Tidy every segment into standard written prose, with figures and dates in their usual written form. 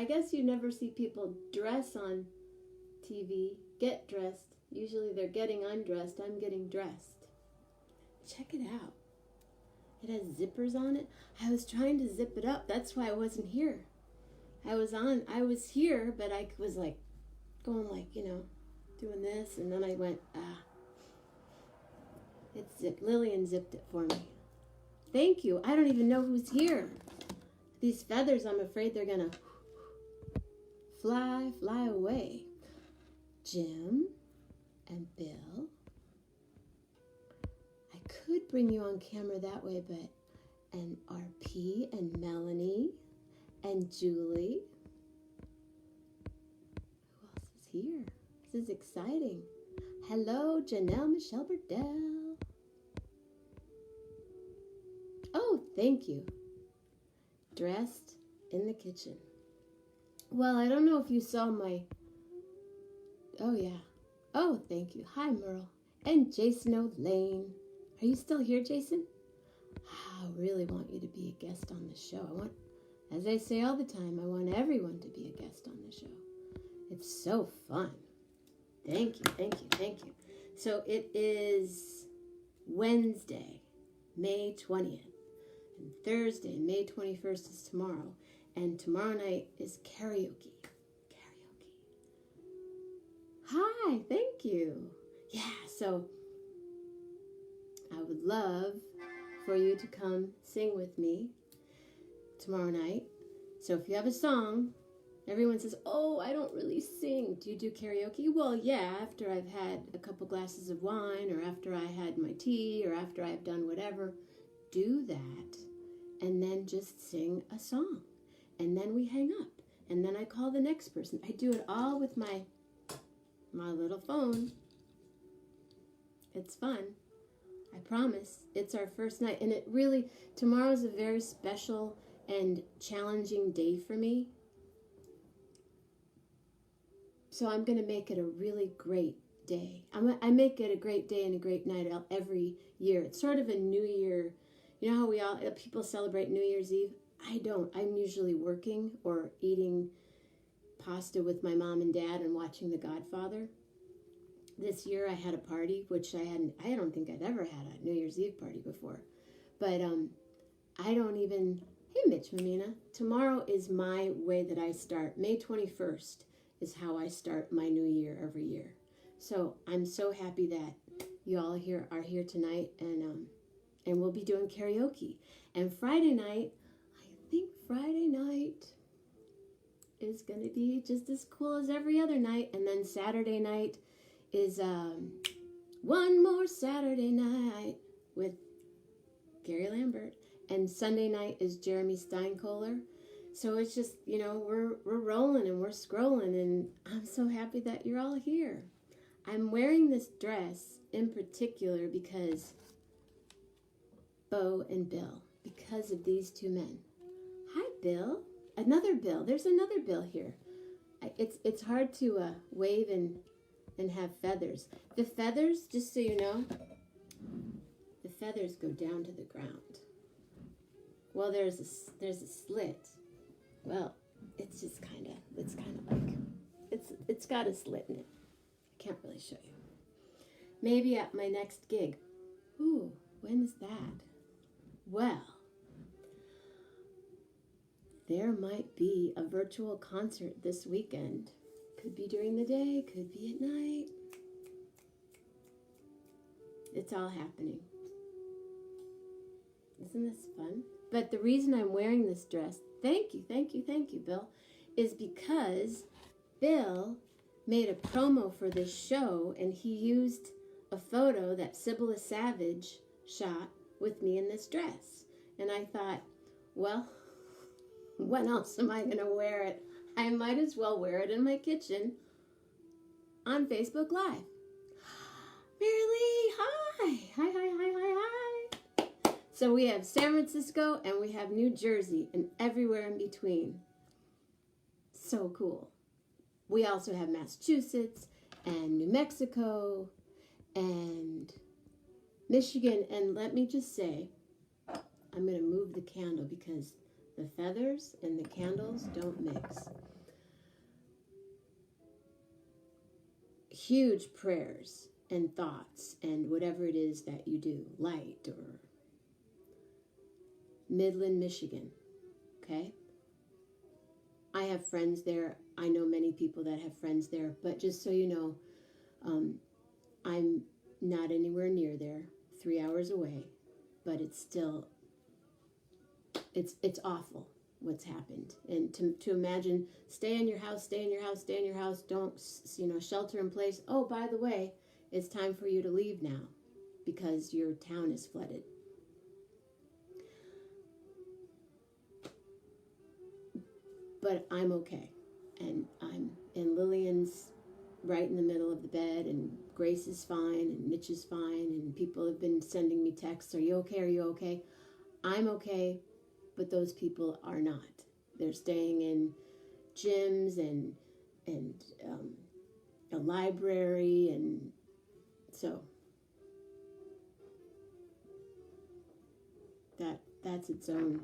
guess you never see people dress on TV, get dressed. Usually they're getting undressed. I'm getting dressed. Check it out. It has zippers on it. I was trying to zip it up. That's why I wasn't here. I was here, but I was like, going like, doing this. And then I went, it's zipped. Lillian zipped it for me. Thank you. I don't even know who's here. These feathers, I'm afraid they're going to fly away. Jim and Bill. I could bring you on camera that way, but, and RP and Melanie and Julie. Who else is here? This is exciting. Hello, Janelle Michelle Burdell. Oh, thank you. Dressed in the kitchen. Well, I don't know if you saw my... Oh, yeah. Oh, thank you. Hi, Merle. And Jason O'Lane. Are you still here, Jason? I really want you to be a guest on the show. As I say all the time, I want everyone to be a guest on the show. It's so fun. Thank you, thank you, thank you. So it is Wednesday, May 20th. And Thursday, May 21st is tomorrow. And tomorrow night is karaoke. Hi, thank you. Yeah, so I would love for you to come sing with me tomorrow night. So if you have a song, everyone says, oh, I don't really sing. Do you do karaoke? Well, yeah, after I've had a couple glasses of wine, or after I had my tea, or after I've done whatever, do that. And then just sing a song. And then we hang up. And then I call the next person. I do it all with my little phone. It's fun. I promise. It's our first night. And it really, tomorrow's a very special and challenging day for me. So I'm going to make it a really great day. I make it a great day and a great night every year. It's sort of a New Year. You know how people celebrate New Year's Eve? I don't. I'm usually working or eating pasta with my mom and dad and watching The Godfather. This year I had a party, which I don't think I'd ever had a New Year's Eve party before. But I don't even, hey Mitch Mammina, tomorrow is my way that I start. May 21st is how I start my new year every year. So I'm so happy that you all are here tonight, and we'll be doing karaoke. And Friday night, I think Friday night is going to be just as cool as every other night. And then Saturday night is One More Saturday Night with Gary Lambert. And Sunday night is Jeremy Steinkohler. So it's just, we're rolling and we're scrolling, and I'm so happy that you're all here. I'm wearing this dress in particular because Bo and Bill, because of these two men. Hi, Bill. Another Bill. There's another Bill here. It's hard to wave and have feathers. The feathers, just so you know, the feathers go down to the ground. Well, there's a slit. Well, it's kind of like, it's got a slit in it. I can't really show you. Maybe at my next gig. Ooh, when is that? Well, there might be a virtual concert this weekend. Could be during the day, could be at night. It's all happening. Isn't this fun? But the reason I'm wearing this dress, thank you, Bill, is because Bill made a promo for this show, and he used a photo that Sybil Savage shot with me in this dress. And I thought, well, when else am I going to wear it? I might as well wear it in my kitchen on Facebook Live. Marilee, hi. Hi. So we have San Francisco and we have New Jersey and everywhere in between. So cool. We also have Massachusetts and New Mexico and Michigan. And let me just say, I'm going to move the candle because the feathers and the candles don't mix. huge prayers and thoughts and whatever it is that you do, light or Midland, Michigan, okay? I have friends there. I know many people that have friends there, but just so you know, I'm not anywhere near there, 3 hours away, but it's still, it's awful what's happened. And to imagine, stay in your house, stay in your house, stay in your house, don't, shelter in place. Oh, by the way, it's time for you to leave now because your town is flooded. But I'm okay. And Lillian's right in the middle of the bed, and Grace is fine, and Mitch is fine, and people have been sending me texts, are you okay, are you okay? I'm okay, but those people are not. They're staying in gyms and a library, and so that's its own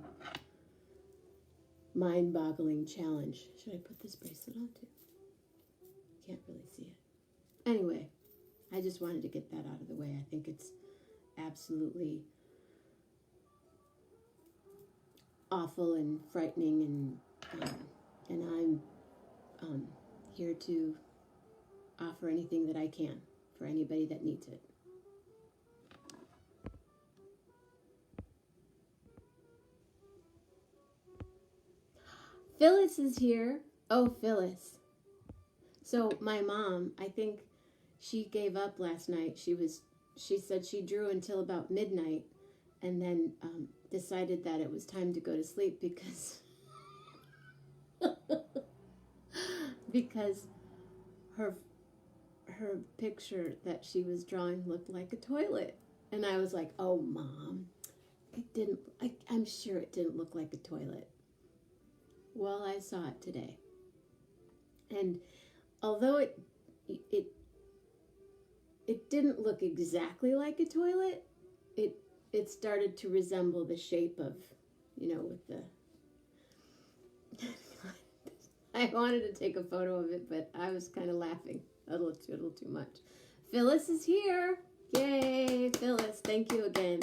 mind-boggling challenge. Should I put this bracelet on too? Can't really see it. Anyway, I just wanted to get that out of the way. I think it's absolutely awful and frightening, and I'm here to offer anything that I can for anybody that needs it. Phyllis is here. Oh, Phyllis. So my mom, I think she gave up last night. She said she drew until about midnight, and then decided that it was time to go to sleep because because her picture that she was drawing looked like a toilet. And I was like, oh, Mom, I'm sure it didn't look like a toilet. Well, I saw it today. And although it didn't look exactly like a toilet, it started to resemble the shape of, with the... I wanted to take a photo of it, but I was kind of laughing a little too much. Phyllis is here. Yay, Phyllis. Thank you again.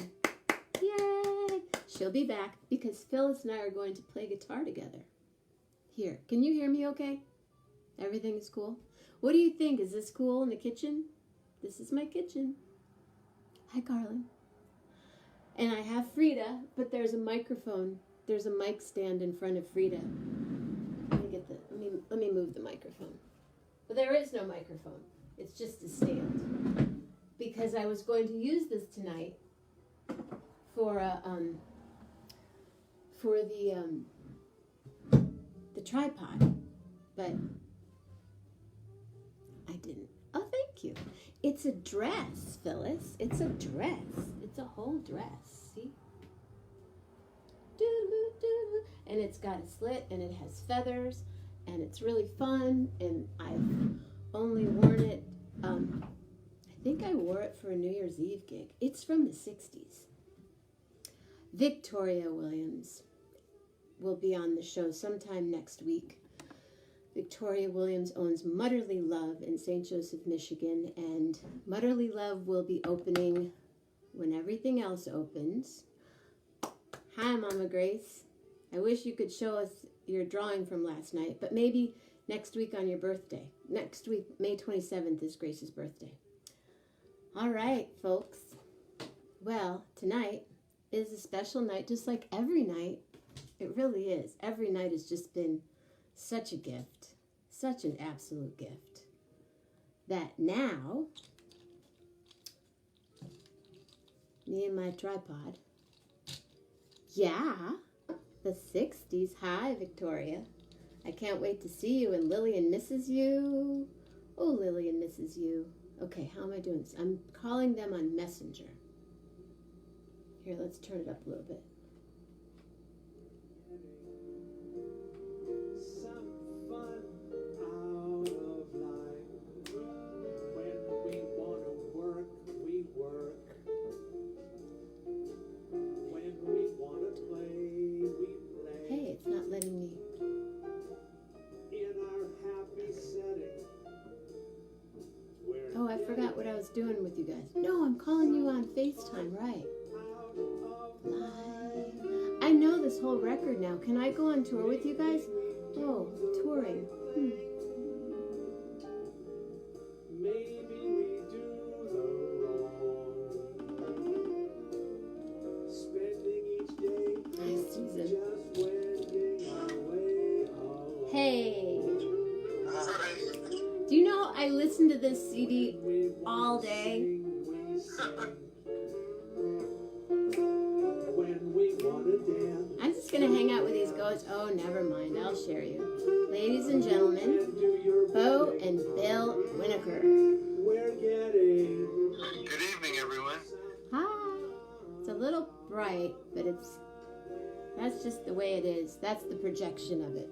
Yay. She'll be back because Phyllis and I are going to play guitar together. Here, can you hear me okay? Everything is cool? What do you think? Is this cool in the kitchen? This is my kitchen. Hi, Carlin. And I have Frida, but there's a microphone. There's a mic stand in front of Frida. Let me move the microphone. But there is no microphone. It's just a stand. Because I was going to use this tonight for the tripod, but I didn't. Oh, thank you. It's a dress, Phyllis. It's a dress. It's a whole dress. See? Doo-doo-doo. And it's got a slit, and it has feathers, and it's really fun, and I've only worn it, I think I wore it for a New Year's Eve gig. It's from the 60s. Victoria Williams will be on the show sometime next week. Victoria Williams owns Mutterly Love in St. Joseph, Michigan, and Mutterly Love will be opening when everything else opens. Hi, Mama Grace. I wish you could show us your drawing from last night, but maybe next week on your birthday. Next week, May 27th, is Grace's birthday. All right, folks. Well, tonight is a special night, just like every night. It really is. Every night has just been such a gift, such an absolute gift, that now, me and my tripod, yeah, the 60s. Hi, Victoria. I can't wait to see you, and Lillian misses you. Oh, Lillian misses you. Okay, how am I doing this? I'm calling them on Messenger. Here, let's turn it up a little bit. Hey, it's not letting me. In our happy setting, I know this whole record now. Can I go on tour with you guys? Oh, touring. Maybe we do the wrong. Spending each day Hi, Susan. just wending our way along. Hey. Alright. Do you know I listened to this CD all day? When we wanna dance. I'm just going to hang out with these goats. Oh, never mind. I'll share you. Ladies and gentlemen, Bo and Bill Winiker. We're getting Good evening, everyone. Hi. It's a little bright, but that's just the way it is. That's the projection of it.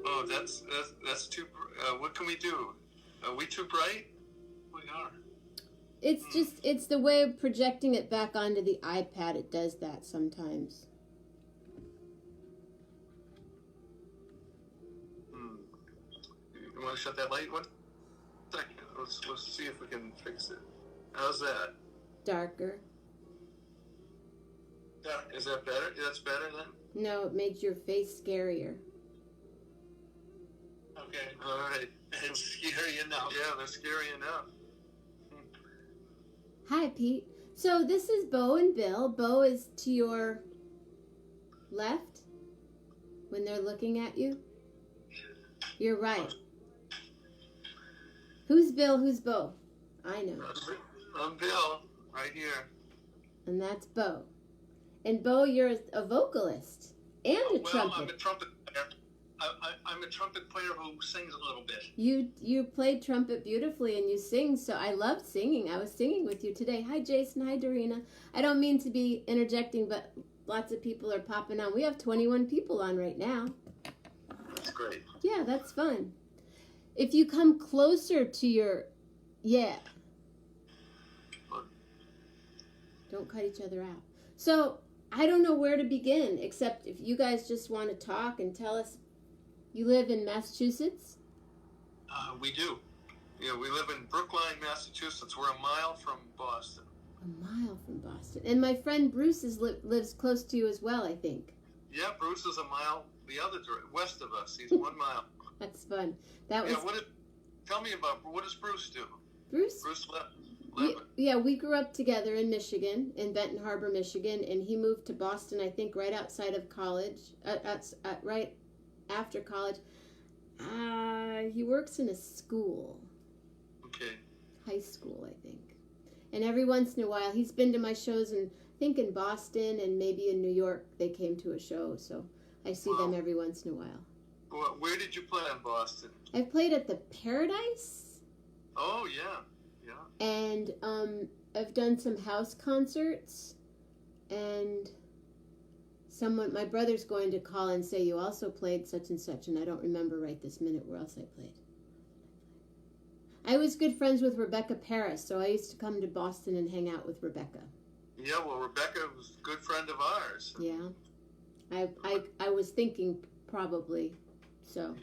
Oh, that's too. What can we do? Are we too bright? We are. It's the way of projecting it back onto the iPad. It does that sometimes. You want to shut that light? 1 second. Let's see if we can fix it. How's that? Darker. Is that better? That's better then? No, it made your face scarier. Okay. All right. It's scary enough. Yeah, they're scary enough. Hi, Pete. So this is Bo and Bill. Bo is to your left when they're looking at you. You're right. Who's Bill? Who's Bo? I know. I'm Bill, right here. And that's Bo. And Bo, you're a vocalist and a Well, trumpet. I'm a trumpet player. I'm a trumpet player who sings a little bit. You played trumpet beautifully and you sing, so I loved singing. I was singing with you today. Hi, Jason. Hi, Dorina. I don't mean to be interjecting, but lots of people are popping on. We have 21 people on right now. That's great. Yeah, that's fun. If you come closer to your... Yeah. Don't cut each other out. So, I don't know where to begin, except if you guys just want to talk and tell us. You live in Massachusetts? We do. Yeah, we live in Brookline, Massachusetts. We're a mile from Boston. A mile from Boston. And my friend Bruce lives close to you as well, I think. Yeah, Bruce is a mile the other west of us. He's 1 mile. That's fun. That was... Yeah, tell me about, what does Bruce do? Bruce Levin. we grew up together in Michigan, in Benton Harbor, Michigan, and he moved to Boston, I think, right outside of college, right after college. He works in a school. Okay. High school, I think. And every once in a while, he's been to my shows, and I think in Boston and maybe in New York, they came to a show, so I see them every once in a while. Well, where did you play in Boston? I've played at the Paradise. Oh, yeah. And I've done some house concerts, and my brother's going to call and say, you also played such and such, and I don't remember right this minute where else I played. I was good friends with Rebecca Paris, so I used to come to Boston and hang out with Rebecca. Yeah, well, Rebecca was a good friend of ours. Yeah. I was thinking probably, so.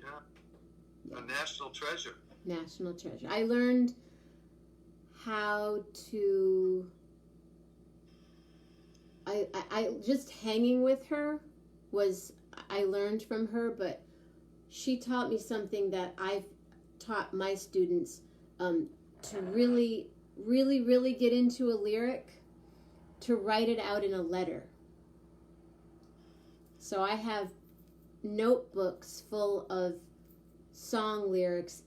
Yeah. A national treasure. National treasure. I learned how to... I just hanging with her I learned from her, but she taught me something that I've taught my students, to really, really, really get into a lyric, to write it out in a letter. So I have notebooks full of song lyrics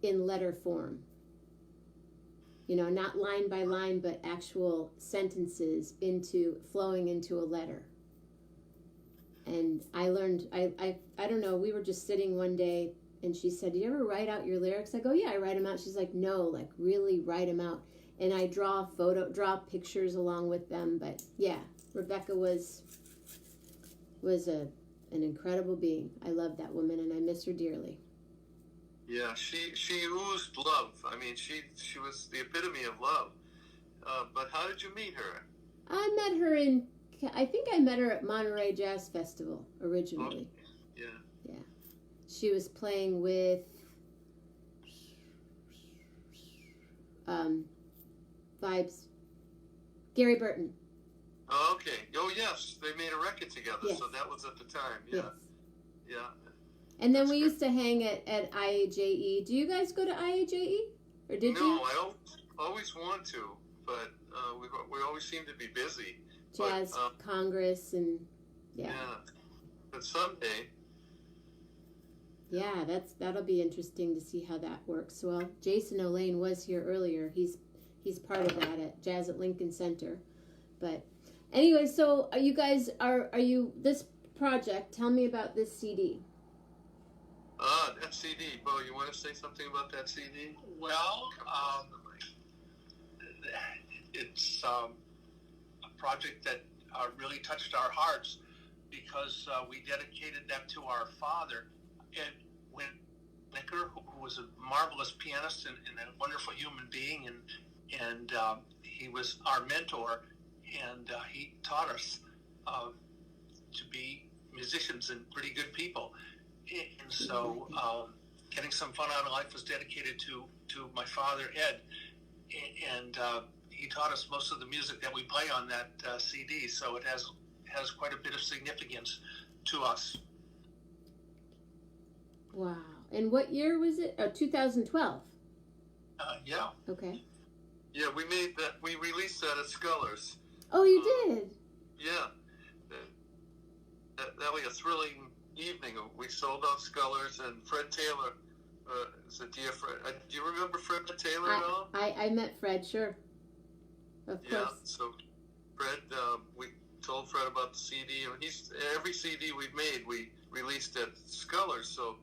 in letter form. You know, not line by line, but actual sentences flowing into a letter. And I learned, I don't know, we were just sitting one day and she said, do you ever write out your lyrics? I go, yeah, I write them out. She's like, no, like really write them out. And I draw pictures along with them. But yeah, Rebecca was an incredible being. I love that woman and I miss her dearly. Yeah, she oozed love. I mean, she was the epitome of love. But how did you meet her? I think I met her at Monterey Jazz Festival originally. Oh, yeah. She was playing with Vibes. Gary Burton. Oh, okay. Oh, yes. They made a record together, Yes. so that was at the time. Yeah. Yes. Yeah. And then That's we great. used to hang at IAJE. Do you guys go to IAJE? Or did No, you? I always want to, but we always seem to be busy. Jazz But, Congress and yeah. But someday, Yeah, that'll be interesting to see how that works. Well, Jason O'Lane was here earlier. He's part of that at Jazz at Lincoln Center. But anyway, so are you guys are you this project? Tell me about this CD. that CD. Bo, you want to say something about that CD? Well, it's a project that really touched our hearts because we dedicated that to our father, Ed Winiker, who was a marvelous pianist and a wonderful human being, and he was our mentor, and he taught us to be musicians and pretty good people. And so getting some fun out of life was dedicated to my father, Ed. And he taught us most of the music that we play on that CD. So it has quite a bit of significance to us. Wow. And what year was it? 2012. Yeah. Okay. Yeah, we made that. We released that at Scullers. Oh, you did? Yeah. That was a thrilling evening. We sold out Scullers, and Fred Taylor is a dear friend. Do you remember Fred Taylor at all? I met Fred, sure. Of Yeah, course. so Fred, we told Fred about the CD, and every CD we've made, we released at Scullers, so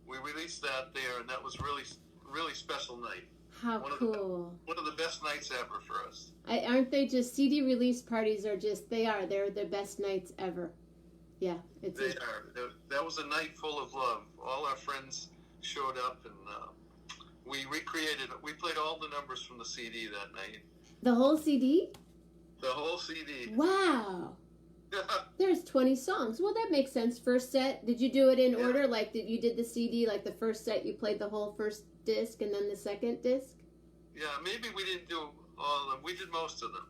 we released that there, and that was really special night. How cool. One of the best nights ever for us. Aren't they just CD release parties are just, they're the best nights ever. Yeah. That was a night full of love. All our friends showed up, and we played all the numbers from the CD that night. The whole CD? The whole CD. Wow. There's 20 songs. Well, that makes sense. First set, did you do it in order? Like, you did the CD, like the first set, you played the whole first disc and then the second disc? Yeah, maybe we didn't do all of them. We did most of them.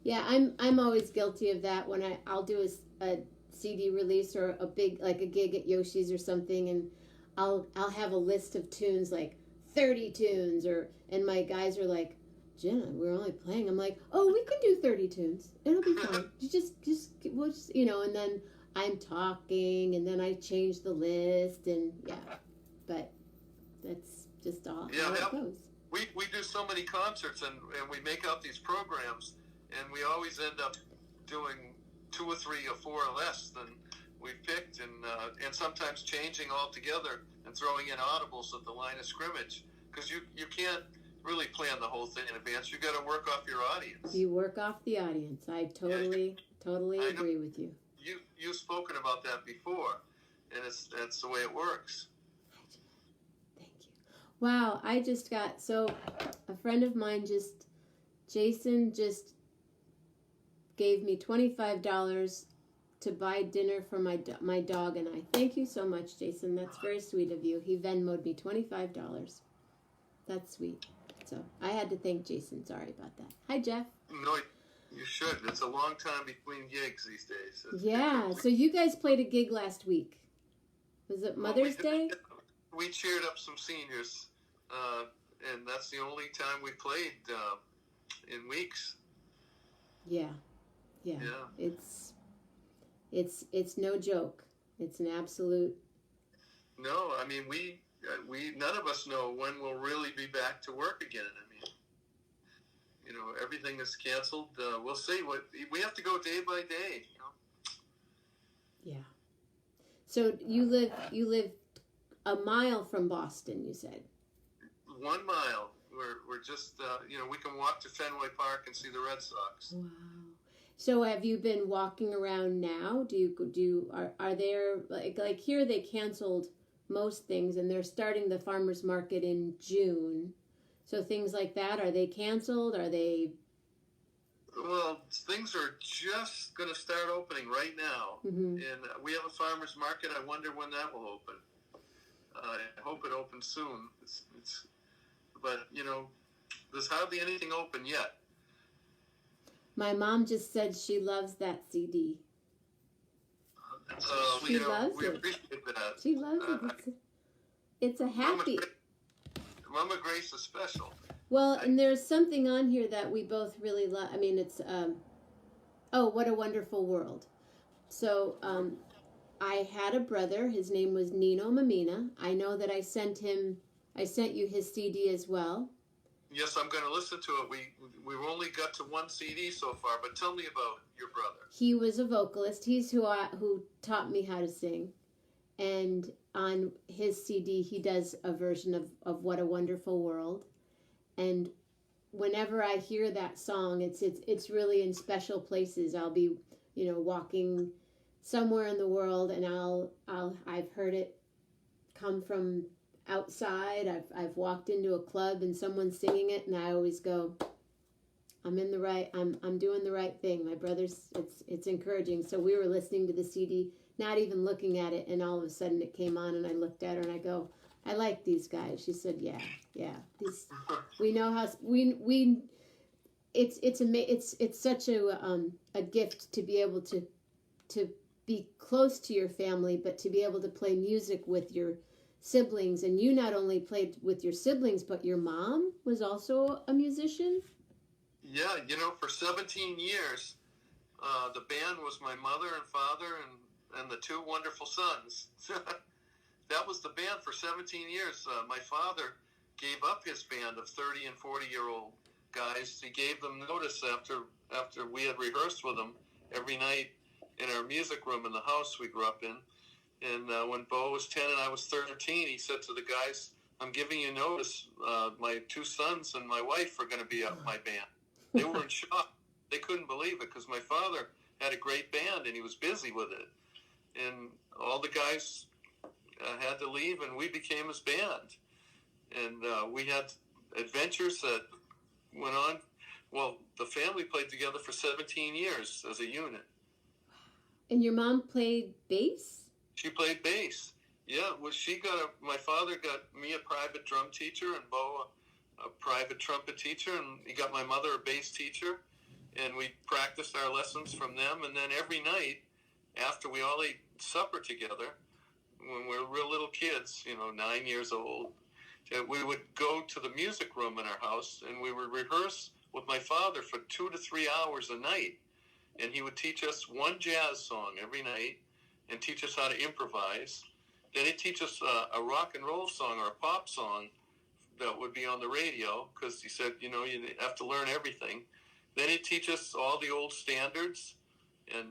Yeah, I'm always guilty of that when I'll do a CD release or a big, like a gig at Yoshi's or something, and I'll have a list of tunes, like 30 tunes, and my guys are like, Jenna, we're only playing. I'm like, oh, we can do 30 tunes. It'll be fine. We'll just, and then I'm talking, and then I change the list, and yeah. But that's just all how it goes. We do so many concerts, and we make out these programs, and we always end up doing 2 or 3 or 4 or less than we picked, and sometimes changing altogether and throwing in audibles at the line of scrimmage, because you can't really plan the whole thing in advance. You got to work off your audience. You work off the audience. I totally agree with you. You've spoken about that before, and that's the way it works. Thank you. Wow, I just got a friend of mine Jason just gave me $25 to buy dinner for my dog and I. Thank you so much, Jason. That's very sweet of you. He Venmo'd me $25. That's sweet. So I had to thank Jason. Sorry about that. Hi, Jeff. No, you should. It's a long time between gigs these days. Yeah. So you guys played a gig last week. Was it Mother's Day? We cheered up some seniors, and that's the only time we played in weeks. Yeah. It's no joke. It's an absolute. No, I mean we none of us know when we'll really be back to work again. I mean, everything is canceled. We'll see. We have to go day by day. Yeah. So you live a mile from Boston, you said. 1 mile. We're just we can walk to Fenway Park and see the Red Sox. Wow. So have you been walking around now? Are there like here they canceled most things and they're starting the farmers market in June. So things like that, are they canceled? Are they? Well, things are just going to start opening right now. Mm-hmm. And we have a farmers market. I wonder when that will open. I hope it opens soon. But there's hardly anything open yet. My mom just said she loves that CD. That's She you know, loves we it. appreciate that. She loves it. It's a happy. Mama Grace is special. Well, and there's something on here that we both really love. I mean, it's oh, what a wonderful world. So I had a brother. His name was Nino Mammina. I know that I sent you his CD as well. Yes, I'm going to listen to it. We've only got to one CD so far, but tell me about your brother. He was a vocalist. He's who taught me how to sing. And on his CD, he does a version of What a Wonderful World. And whenever I hear that song, it's really in special places. I'll be, walking somewhere in the world, and I've heard it come from outside. I've walked into a club and someone's singing it, and I always go, I'm doing the right thing. My brother's, it's encouraging. So we were listening to the CD, not even looking at it, and all of a sudden it came on, and I looked at her and I go, I like these guys. She said, yeah. We know how it's such a gift to be able to be close to your family, but to be able to play music with your siblings. And you not only played with your siblings, but your mom was also a musician. Yeah, for 17 years, the band was my mother and father and the two wonderful sons. That was the band for 17 years. My father gave up his band of 30 and 40-year-old guys. He gave them notice after we had rehearsed with them every night in our music room in the house we grew up in. And when Bo was 10 and I was 13, he said to the guys, I'm giving you notice. My two sons and my wife are going to be up my band. They were in shock. They couldn't believe it because my father had a great band and he was busy with it. And all the guys had to leave, and we became his band. And we had adventures that went on. Well, the family played together for 17 years as a unit. And your mom played bass? She played bass. Yeah, well, my father got me a private drum teacher and Bo a private trumpet teacher, and he got my mother a bass teacher, and we practiced our lessons from them. And then every night after we all ate supper together, when we were real little kids, 9 years old, we would go to the music room in our house and we would rehearse with my father for 2 to 3 hours a night. And he would teach us one jazz song every night and teach us how to improvise. Then he'd teach us a rock and roll song or a pop song that would be on the radio, because he said, you have to learn everything. Then he'd teach us all the old standards and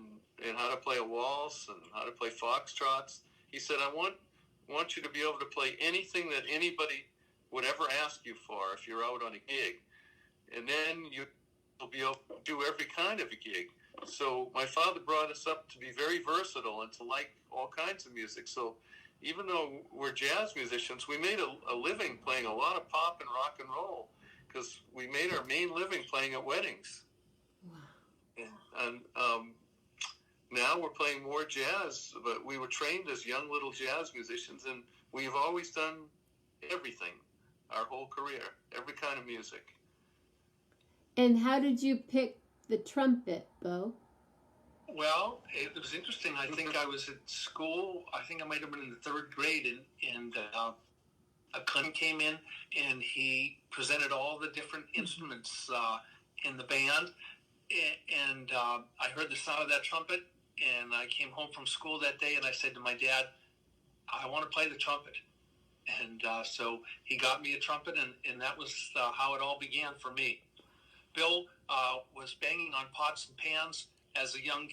how to play a waltz and how to play foxtrots. He said, I want you to be able to play anything that anybody would ever ask you for if you're out on a gig. And then you'll be able to do every kind of a gig. So my father brought us up to be very versatile and to like all kinds of music. So even though we're jazz musicians, we made a living playing a lot of pop and rock and roll because we made our main living playing at weddings. Wow. And now we're playing more jazz, but we were trained as young little jazz musicians, and we've always done everything our whole career, every kind of music. And how did you pick the trumpet, Bo? Well, it was interesting. I think I was at school. I think I might have been in the third grade, and a cousin came in, and he presented all the different instruments in the band. And I heard the sound of that trumpet, and I came home from school that day, and I said to my dad, I want to play the trumpet. And so he got me a trumpet, and that was how it all began for me. Bill was banging on pots and pans as a young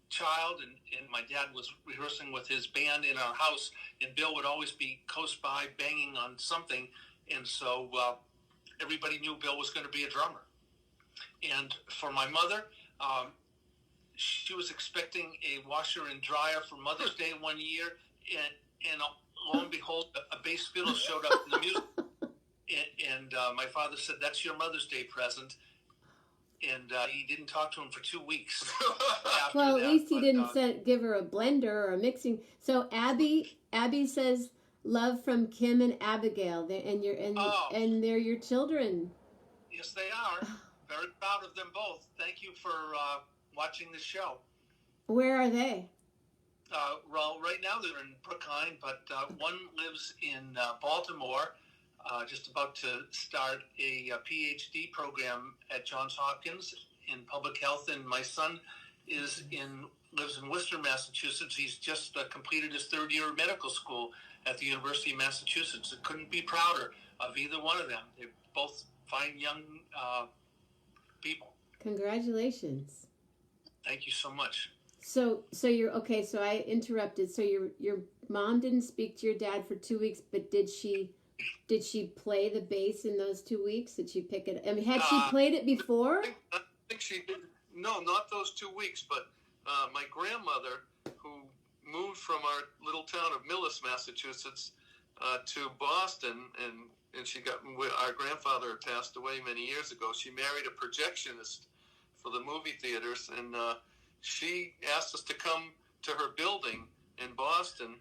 child, and my dad was rehearsing with his band in our house, and Bill would always be close by banging on something, and so everybody knew Bill was going to be a drummer. And for my mother, she was expecting a washer and dryer for Mother's Day one year, and lo and behold, a bass fiddle showed up in the music. And my father said, "That's your Mother's Day present." And he didn't talk to him for 2 weeks. Well, at least he didn't give her a blender or a mixing. So Abby says, "Love from Kim and Abigail," and they're your children. Yes, they are. very proud of them both. Thank you for watching the show. Where are they? Well, right now they're in Brookline, but one lives in Baltimore, just about to start a PhD program at Johns Hopkins in public health, and my son lives in Worcester, Massachusetts. He's just completed his third year of medical school at the University of Massachusetts. I couldn't be prouder of either one of them. They're both fine young people. Congratulations. Thank you so much. So you're okay. So I interrupted. So your mom didn't speak to your dad for 2 weeks, but did she play the bass in those 2 weeks? Did she pick it? I mean, had she played it before? I think she did. No, not those 2 weeks, but my grandmother, who moved from our little town of Millis, Massachusetts, to Boston, and she got, our grandfather had passed away many years ago. She married a projectionist for the movie theaters, and she asked us to come to her building in Boston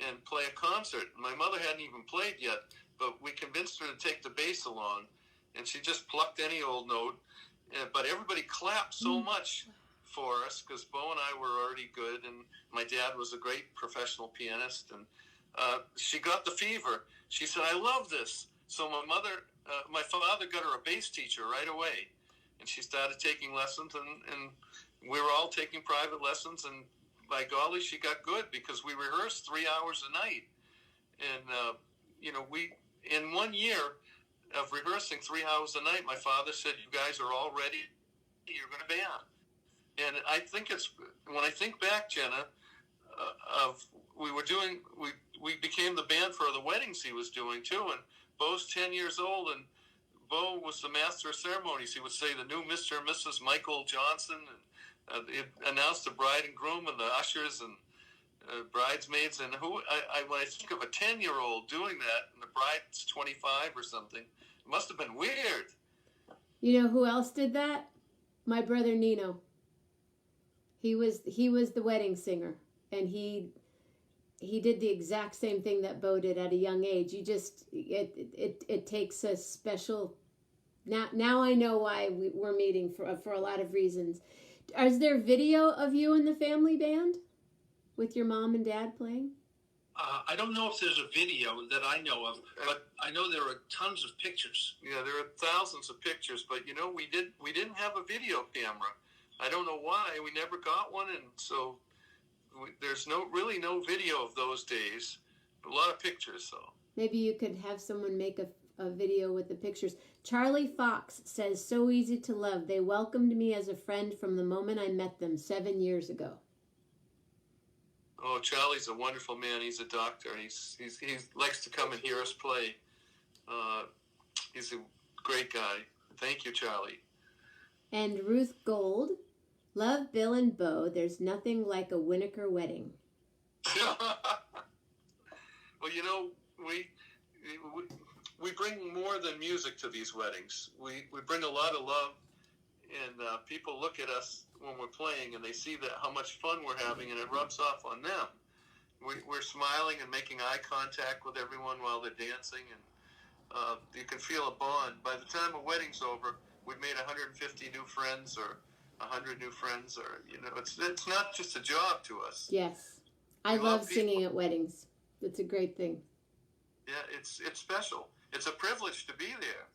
and play a concert. My mother hadn't even played yet, but we convinced her to take the bass along, and she just plucked any old note. But everybody clapped so much for us because Bo and I were already good, and my dad was a great professional pianist, and she got the fever. She said, "I love this." So my father got her a bass teacher right away, and she started taking lessons, and we were all taking private lessons, and by golly, she got good because we rehearsed 3 hours a night. And, we, in 1 year of rehearsing 3 hours a night, my father said, "You guys are all ready. You're going to band." And I think when I think back, Jenna, we became the band for the weddings he was doing too. And Bo's 10 years old, and Bo was the master of ceremonies. He would say the new Mr. and Mrs. Michael Johnson, and it announced the bride and groom and the ushers and bridesmaids. And when I think of a 10-year-old doing that, and the bride's 25 or something, it must have been weird. You know who else did that? My brother Nino. He was the wedding singer, and he did the exact same thing that Bo did at a young age. It takes a special. Now I know why we're meeting for a lot of reasons. Is there video of you and the family band with your mom and dad playing? I don't know if there's a video that I know of, but I know there are tons of pictures. Yeah, there are thousands of pictures, but we didn't have a video camera. I don't know why. We never got one, and so there's really no video of those days. A lot of pictures, though. Maybe you could have someone make a video with the pictures. Charlie Fox says, "So easy to love. They welcomed me as a friend from the moment I met them 7 years ago." Oh, Charlie's a wonderful man. He's a doctor. He likes to come and hear us play. He's a great guy. Thank you, Charlie. And Ruth Gold, "Love Bill and Bo. There's nothing like a Winiker wedding." Well, we bring more than music to these weddings. We bring a lot of love, and people look at us when we're playing, and they see how much fun we're having, and it rubs off on them. We're smiling and making eye contact with everyone while they're dancing, and you can feel a bond. By the time a wedding's over, we've made 150 new friends or 100 new friends, or it's not just a job to us. Yes, I love singing at weddings. It's a great thing. Yeah, it's special. It's a privilege to be there.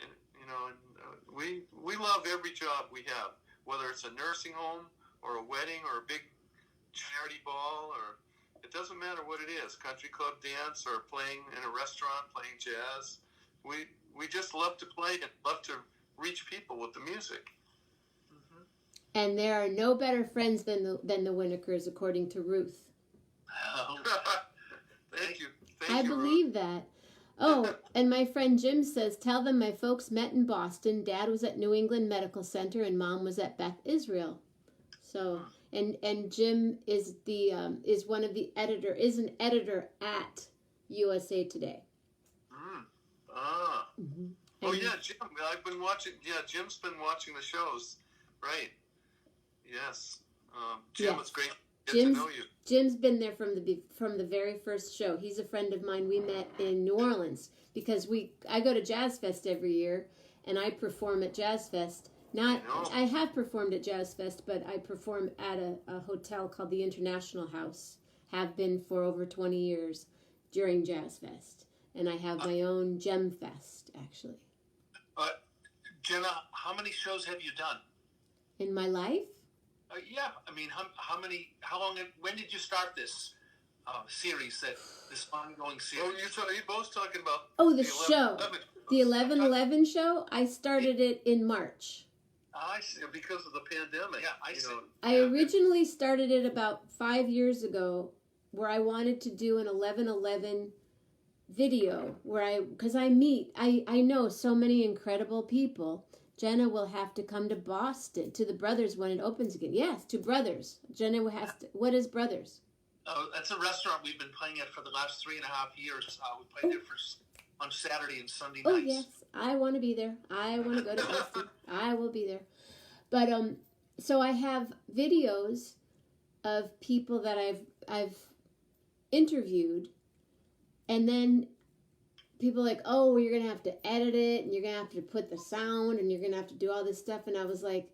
And, we love every job we have, whether it's a nursing home or a wedding or a big charity ball, or it doesn't matter what it is, country club dance or playing in a restaurant, playing jazz. We just love to play and love to reach people with the music. Mm-hmm. And there are no better friends than the Winikers, according to Ruth. Thank you. I believe that. Oh, and my friend Jim says, "Tell them my folks met in Boston. Dad was at New England Medical Center and Mom was at Beth Israel." So, and Jim is an editor at USA Today. Mm-hmm. Oh yeah, Jim. I've been watching. Yeah, Jim's been watching the shows. Right. Yes. Jim, yes. It's great to get to know you. Jim's been there from the very first show. He's a friend of mine. We met in New Orleans because I go to Jazz Fest every year, and I perform at Jazz Fest. I have performed at Jazz Fest, but I perform at a hotel called the International House. Have been for over 20 years during Jazz Fest, and I have my own Gem Fest actually. Jenna, how many shows have you done in my life? Yeah, I mean, how long? When did you start this series? This ongoing series? Oh, you're both talking about the show, 11. The 11/11 show. I started it in March. I see, because of the pandemic. Yeah, I see. I originally started it about 5 years ago, where I wanted to do an 11/11 video because I know so many incredible people. Jenna will have to come to Boston to the Brothers when it opens again. Yes, to Brothers. Jenna has to. What is Brothers? Oh, that's a restaurant we've been playing at for the last 3.5 years. We played there on Saturday and Sunday nights. Oh yes, I want to be there. I want to go to Boston. I will be there. But so I have videos of people that I've interviewed, and then people are like, oh, well, you're going to have to edit it, and you're going to have to put the sound, and you're going to have to do all this stuff. And I was like,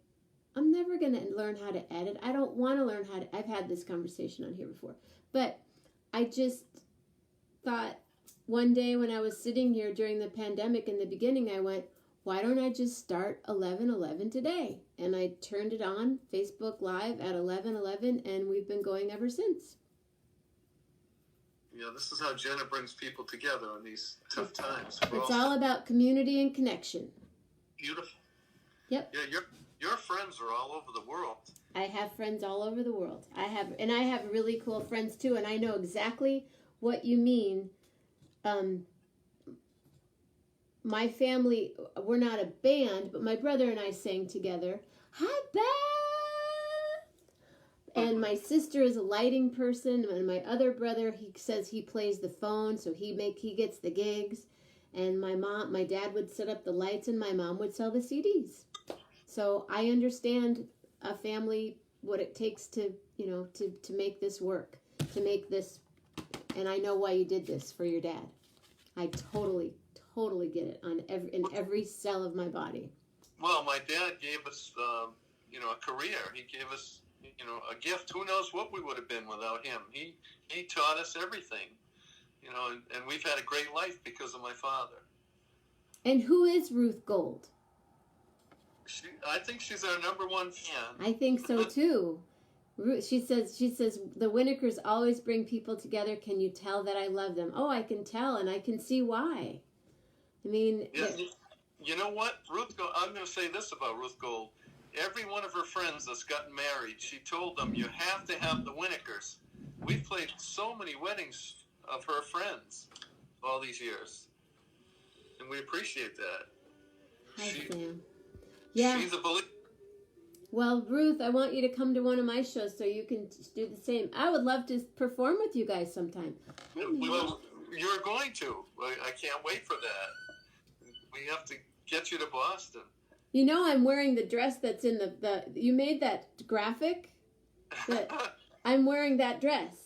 I'm never going to learn how to edit. I don't want to learn how to. I've had this conversation on here before. But I just thought one day when I was sitting here during the pandemic in the beginning, I went, why don't I just start 11/11 today? And I turned it on Facebook Live at 11/11, and we've been going ever since. Yeah, this is how Jenna brings people together in these tough times. It's all about community and connection. Beautiful. Yep. Yeah, your friends are all over the world. I have friends all over the world. I have really cool friends too, and I know exactly what you mean. My family, we're not a band, but my brother and I sang together. Hi, Beth! And my sister is a lighting person, and my other brother, he says he plays the phone, so he gets the gigs. And my dad would set up the lights, and my mom would sell the CDs. So I understand a family, what it takes to make this work, to make this, and I know why you did this for your dad. I totally get it in every cell of my body. Well, my dad gave us, a career. He gave us, a gift. Who knows what we would have been without him? He taught us everything, and we've had a great life because of my father. And who is Ruth Gold? I think she's our number one fan. I think so too. She says the Winikers always bring people together. Can you tell that I love them? Oh, I can tell, and I can see why. I mean, yeah, you know what, Ruth Gold? I'm going to say this about Ruth Gold. Every one of her friends that's gotten married, she told them, you have to have the Winikers. We've played so many weddings of her friends all these years, and we appreciate that. Hi, Sam. Yeah. She's a believer. Well, Ruth, I want you to come to one of my shows so you can do the same. I would love to perform with you guys sometime. Well, you're going to. I can't wait for that. We have to get you to Boston. You know, I'm wearing the dress that's in the you made that graphic? I'm wearing that dress.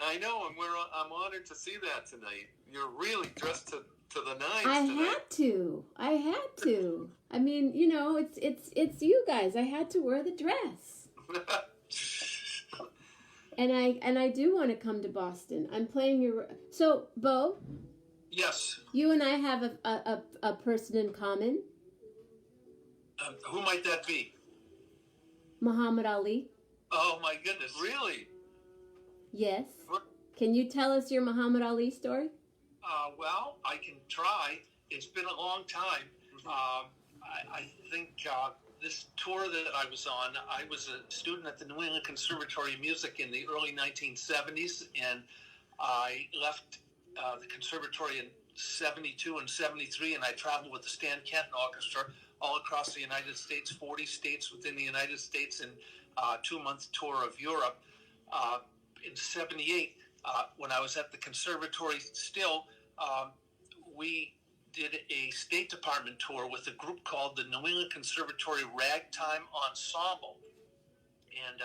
I know, and I'm honored to see that tonight. You're really dressed to the nines I tonight. I had to. I mean, it's you guys. I had to wear the dress. And I do want to come to Boston. I'm playing your. So, Bo. Yes. You and I have a person in common. Who might that be? Muhammad Ali. Oh my goodness! Really? Yes. Can you tell us your Muhammad Ali story? Well, I can try. It's been a long time. I think this tour that I was on, I was a student at the New England Conservatory of Music in the early 1970s, and I left the conservatory in 72 and 73, and I traveled with the Stan Kenton Orchestra all across the United States, 40 states within the United States, and a 2-month tour of Europe. In 78, when I was at the conservatory still, we did a State Department tour with a group called the New England Conservatory Ragtime Ensemble. And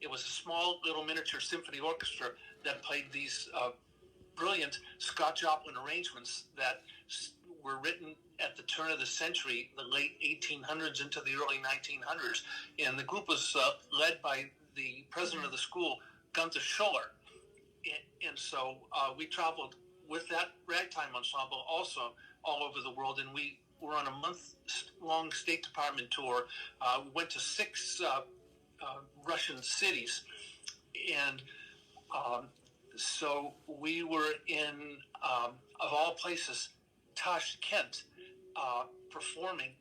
it was a small little miniature symphony orchestra that played these brilliant Scott Joplin arrangements that were written at the turn of the century, the late 1800s into the early 1900s. And the group was led by the president of the school, Gunther Schuller. And so we traveled with that ragtime ensemble also all over the world, and we were on a month-long State Department tour. We went to 6 Russian cities, and so we were in, of all places, Tashkent, performing.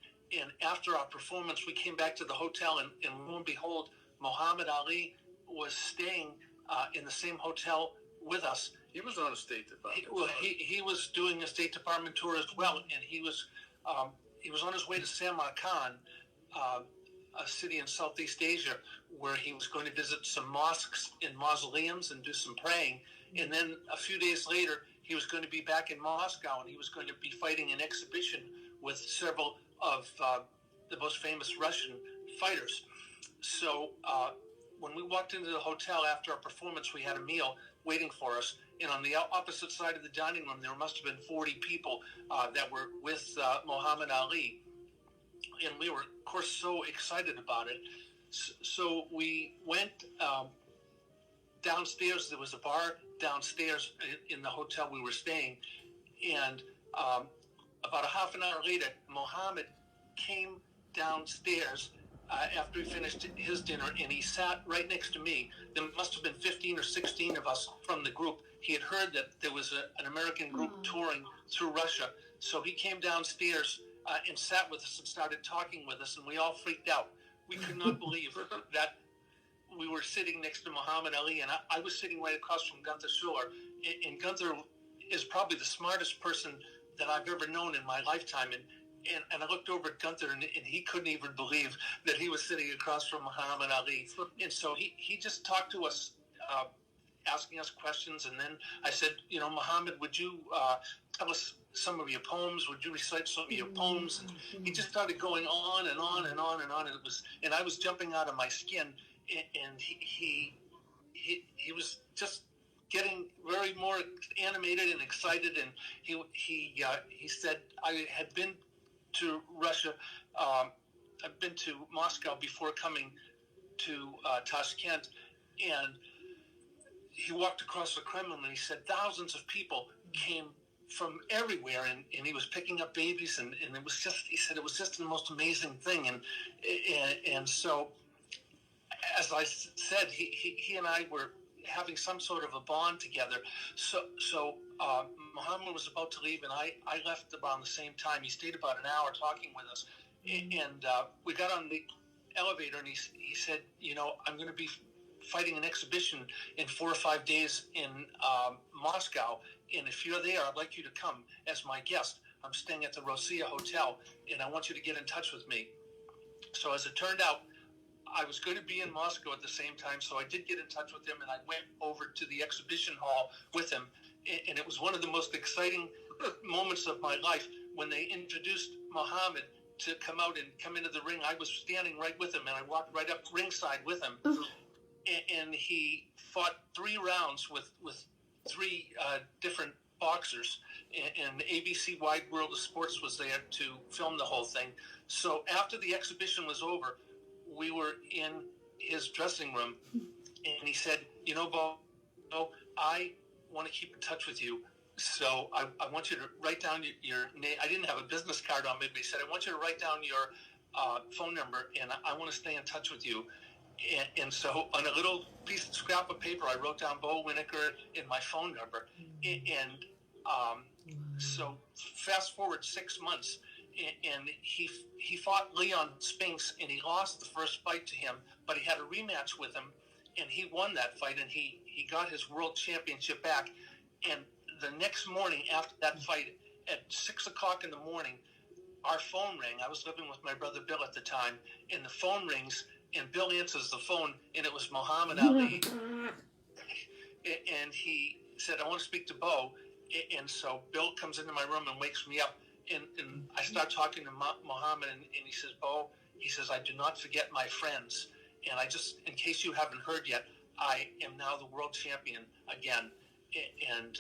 And after our performance, we came back to the hotel, and lo and behold, Muhammad Ali was staying in the same hotel with us. He was on a State Department. He was doing a State Department tour as well, and he was on his way to Samarkand, a city in Southeast Asia, where he was going to visit some mosques and mausoleums and do some praying. And then a few days later, he was going to be back in Moscow, and he was going to be fighting an exhibition with several of the most famous Russian fighters. So when we walked into the hotel after our performance, we had a meal waiting for us. And on the opposite side of the dining room, there must have been 40 people that were with Muhammad Ali. And we were, of course, so excited about it. So we went downstairs. There was a bar downstairs in the hotel we were staying. And about a half an hour later, Muhammad came downstairs after he finished his dinner, and he sat right next to me. There must have been 15 or 16 of us from the group. He had heard that there was an American group touring through Russia. So he came downstairs and sat with us and started talking with us, and we all freaked out. We could not believe that we were sitting next to Muhammad Ali, and I was sitting right across from Gunther Schuller. And Gunther is probably the smartest person that I've ever known in my lifetime. And I looked over at Gunther, and he couldn't even believe that he was sitting across from Muhammad Ali. And so he just talked to us, asking us questions. And then I said, Muhammad, would you tell us some of your poems? Would you recite some of your poems? And he just started going on and on and on and on. And I was jumping out of my skin. And he was just getting very more animated and excited. And he said, I had been to Russia. I've been to Moscow before coming to Tashkent, and he walked across the Kremlin, and he said thousands of people came from everywhere, and he was picking up babies, and it was just, he said it was just the most amazing thing. And so, as I said, he and I were having some sort of a bond together. So Muhammad was about to leave, and I left around the same time. He stayed about an hour talking with us, and we got on the elevator, and he said, I'm going to be fighting an exhibition in 4 or 5 days in Moscow, and if you're there, I'd like you to come as my guest. I'm staying at the Rossiya Hotel, and I want you to get in touch with me. So as it turned out, I was going to be in Moscow at the same time, so I did get in touch with him, and I went over to the exhibition hall with him, and it was one of the most exciting moments of my life when they introduced Muhammad to come out and come into the ring. I was standing right with him, and I walked right up ringside with him, and he fought 3 rounds with 3 different boxers, and ABC Wide World of Sports was there to film the whole thing. So after the exhibition was over, we were in his dressing room, and he said, Bo, I want to keep in touch with you. So I want you to write down your name. I didn't have a business card on me, but he said, I want you to write down your phone number, and I want to stay in touch with you. And so on a little piece of scrap of paper, I wrote down Bill Winiker and my phone number. And so fast forward 6 months, and he fought Leon Spinks, and he lost the first fight to him, but he had a rematch with him, and he won that fight, and he got his world championship back. And the next morning after that fight, at 6 o'clock in the morning, our phone rang. I was living with my brother Bill at the time, and the phone rings, and Bill answers the phone, and it was Muhammad Ali. And he said, I want to speak to Bo. And so Bill comes into my room and wakes me up, and I start talking to Muhammad, and he says, Bo, he says, I do not forget my friends. And I just, in case you haven't heard yet, I am now the world champion again. And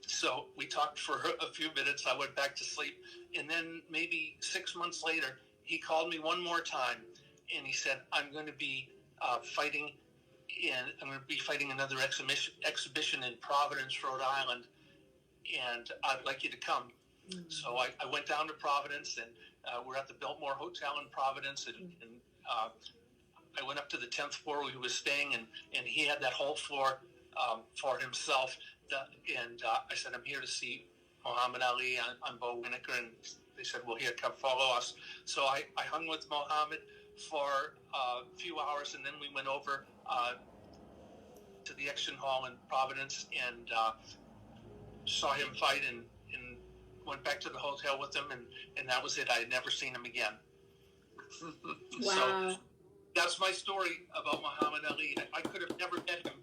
so we talked for a few minutes. I went back to sleep. And then maybe 6 months later, he called me one more time, and he said, I'm going to be fighting another exhibition in Providence, Rhode Island, and I'd like you to come. Mm-hmm. So I went down to Providence, and we're at the Biltmore Hotel in Providence, and I went up to the 10th floor where he was staying, and he had that whole floor for himself. I said, I'm here to see Muhammad Ali. I'm Bill Winiker, and they said, well, here, come follow us. So I hung with Muhammad for a few hours, and then we went over to the Action Hall in Providence and saw him fight, and went back to the hotel with him, and that was it. I had never seen him again. Wow. So that's my story about Muhammad Ali. I could have never met him.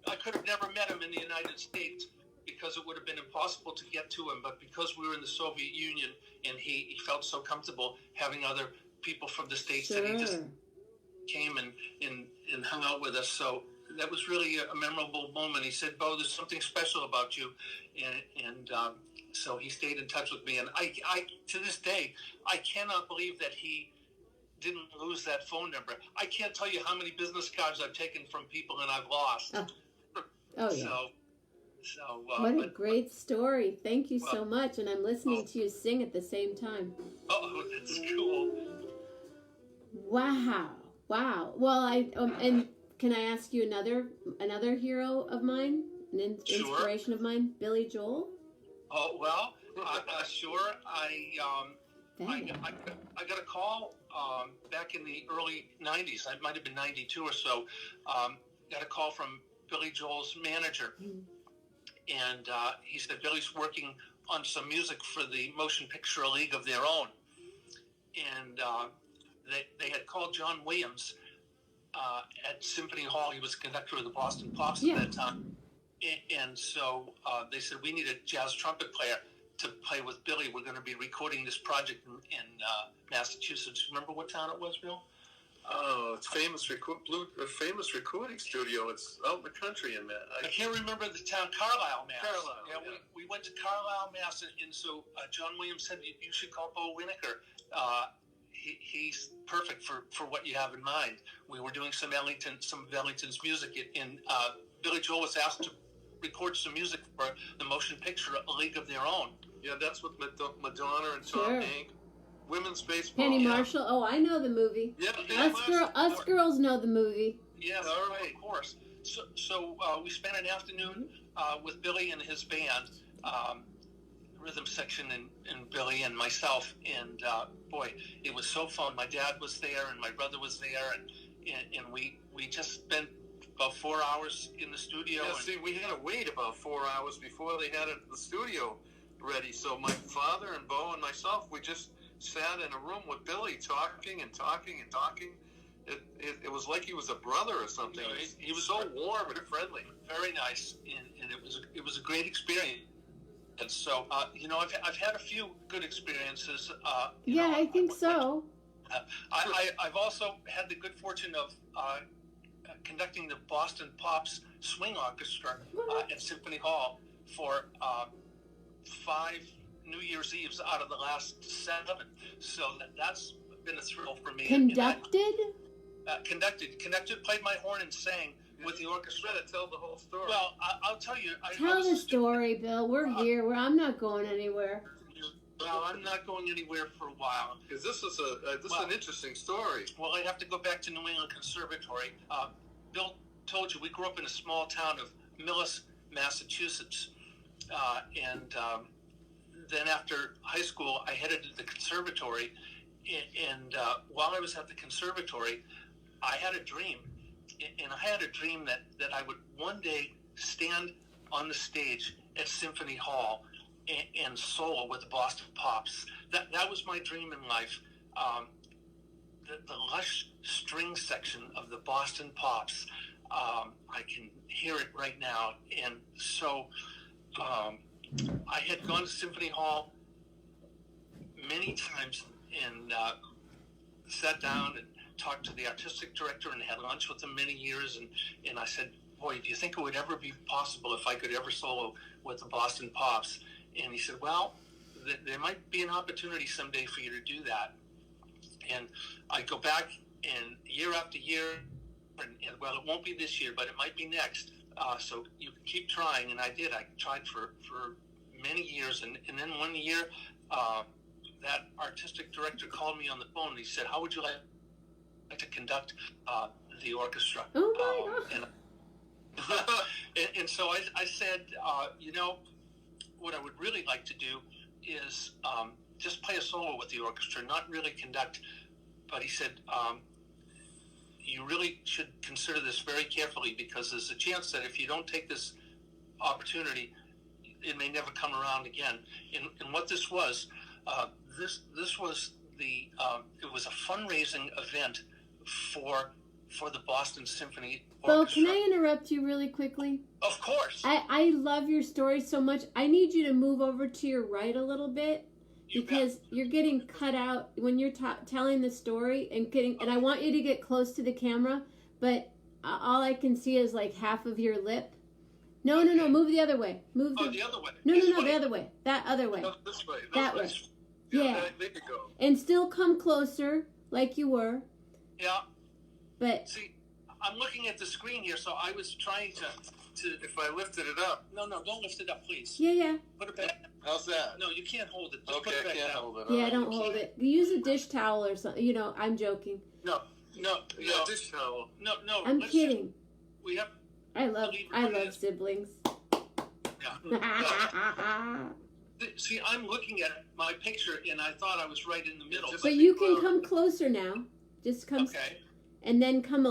I could have never met him in the United States because it would have been impossible to get to him. But because we were in the Soviet Union, and he felt so comfortable having other people from the States, sure, that he just came and hung out with us. So that was really a memorable moment. He said, Bo, there's something special about you. And so he stayed in touch with me. And I to this day, I cannot believe that he didn't lose that phone number. I can't tell you how many business cards I've taken from people and I've lost. Oh yeah. So what a great story. Thank you so much. And I'm listening to you sing at the same time. Oh, that's cool. Wow. Well, and can I ask you another hero of mine, an inspiration of mine, Billy Joel? Oh, well, sure. I got a call back in the early 90s. It might have been 92 or so. Got a call from Billy Joel's manager. Mm-hmm. And he said, Billy's working on some music for the Motion Picture League of their own. And they had called John Williams at Symphony Hall. He was conductor of the Boston Pops at that time. And so they said, we need a jazz trumpet player to play with Billy. We're going to be recording this project in Massachusetts. Remember what town it was, Bill? Oh, it's famous recording studio. It's out in the country in that. I can't remember the town. Carlisle, Mass. Carlisle. Yeah, we went to Carlisle, Mass. And so John Williams said, you should call Bill Winiker. He's perfect for what you have in mind. We were doing some of Ellington's music, and Billy Joel was asked to record some music for the Motion Picture League of their own. Yeah, that's with Madonna and Tom Hanks. Women's baseball. Penny Marshall. Oh, I know the movie. Yeah, us girls know the movie. Yes, right, of course. So we spent an afternoon with Billy and his band, rhythm section, and Billy and myself, and boy, it was so fun. My dad was there, and my brother was there, and we just spent about 4 hours in the studio. Yeah, see, we had to wait about 4 hours before they had the studio ready. So my father and Bo and myself, we just sat in a room with Billy talking. It was like he was a brother or something. You know, he was so warm and friendly. Very nice, and it was a great experience. And so, I've had a few good experiences. I think so. I've also had the good fortune of conducting the Boston Pops Swing Orchestra at Symphony Hall for 5 New Year's Eves out of the last 7. So that's been a thrill for me. Conducted? Conducted, played my horn and sang with the orchestra. To tell the whole story. Well, I'll tell you. Tell the story, Bill. We're here. I'm not going anywhere. Well, I'm not going anywhere for a while. Because this is an interesting story. Well, I have to go back to New England Conservatory. Bill told you we grew up in a small town of Millis, Massachusetts. And then after high school, I headed to the conservatory. And while I was at the conservatory, I had a dream. And I had a dream that I would one day stand on the stage at Symphony Hall and solo with the Boston Pops. That was my dream in life. The lush string section of the Boston Pops. I can hear it right now. And so I had gone to Symphony Hall many times and sat down and talked to the artistic director and had lunch with him many years. And I said, boy, do you think it would ever be possible if I could ever solo with the Boston Pops? And he said, well, there might be an opportunity someday for you to do that. And I go back, and year after year, and well, it won't be this year, but it might be next. So you keep trying, and I did. I tried for many years, and then one year, that artistic director called me on the phone, and he said, how would you like to conduct the orchestra? Oh my God. And so I said, what I would really like to do is just play a solo with the orchestra, not really conduct. But he said, you really should consider this very carefully, because there's a chance that if you don't take this opportunity, it may never come around again. And what this was, this was it was a fundraising event for the Boston Symphony Orchestra. Bo, can I interrupt you really quickly? Of course. I love your story so much. I need you to move over to your right a little bit, because you're getting cut out when you're telling the story and I want you to get close to the camera, but all I can see is like half of your lip. No, move the other way. The other way. No, the other way. That other way. No, this way. That way. Yeah. There you go. And still come closer like you were. Yeah. But see, I'm looking at the screen here, so I was trying to. If I lifted it up. No, don't lift it up, please. Yeah. Put it back. How's that? No, you can't hold it. Just Okay, put it back I can't down. hold it. Yeah, don't hold it. Use a dish towel or something. I'm joking. No. Yeah, dish towel. No. I'm kidding. We have. I love siblings. Yeah. See, I'm looking at my picture, and I thought I was right in the middle. But you can come closer now. Just come. Okay. And then come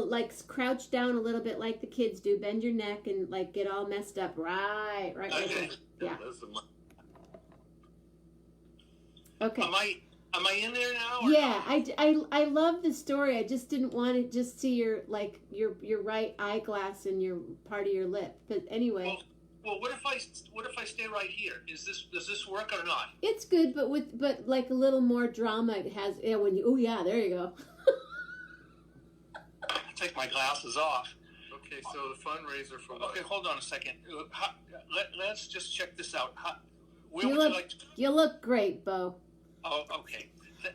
crouch down a little bit like the kids do. Bend your neck and get all messed up. Right Okay. there. Yeah. Okay. Am I in there now? Or Yeah, I love the story. I just didn't want to just see your right eyeglass and your part of your lip. But anyway. Well, what if I stay right here? Does this work or not? It's good, but like a little more drama. It has when you. Oh yeah, there you go. Take my glasses off. Okay, so the fundraiser for what? Okay, hold on a second. Let's just check this out. Where would you like to? You look great, Bo. Oh, okay.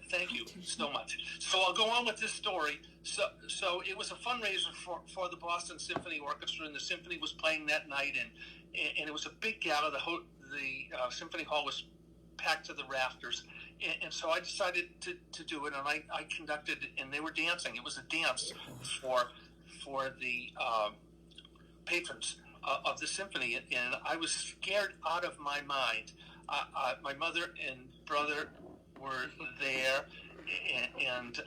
Thank you so much. So I'll go on with this story. So it was a fundraiser for the Boston Symphony Orchestra, and the symphony was playing that night, and it was a big gala. The symphony hall was packed to the rafters, and so I decided to do it, and I conducted, and they were dancing. It was a dance for the patrons of the symphony, and I was scared out of my mind. My mother and brother were there, and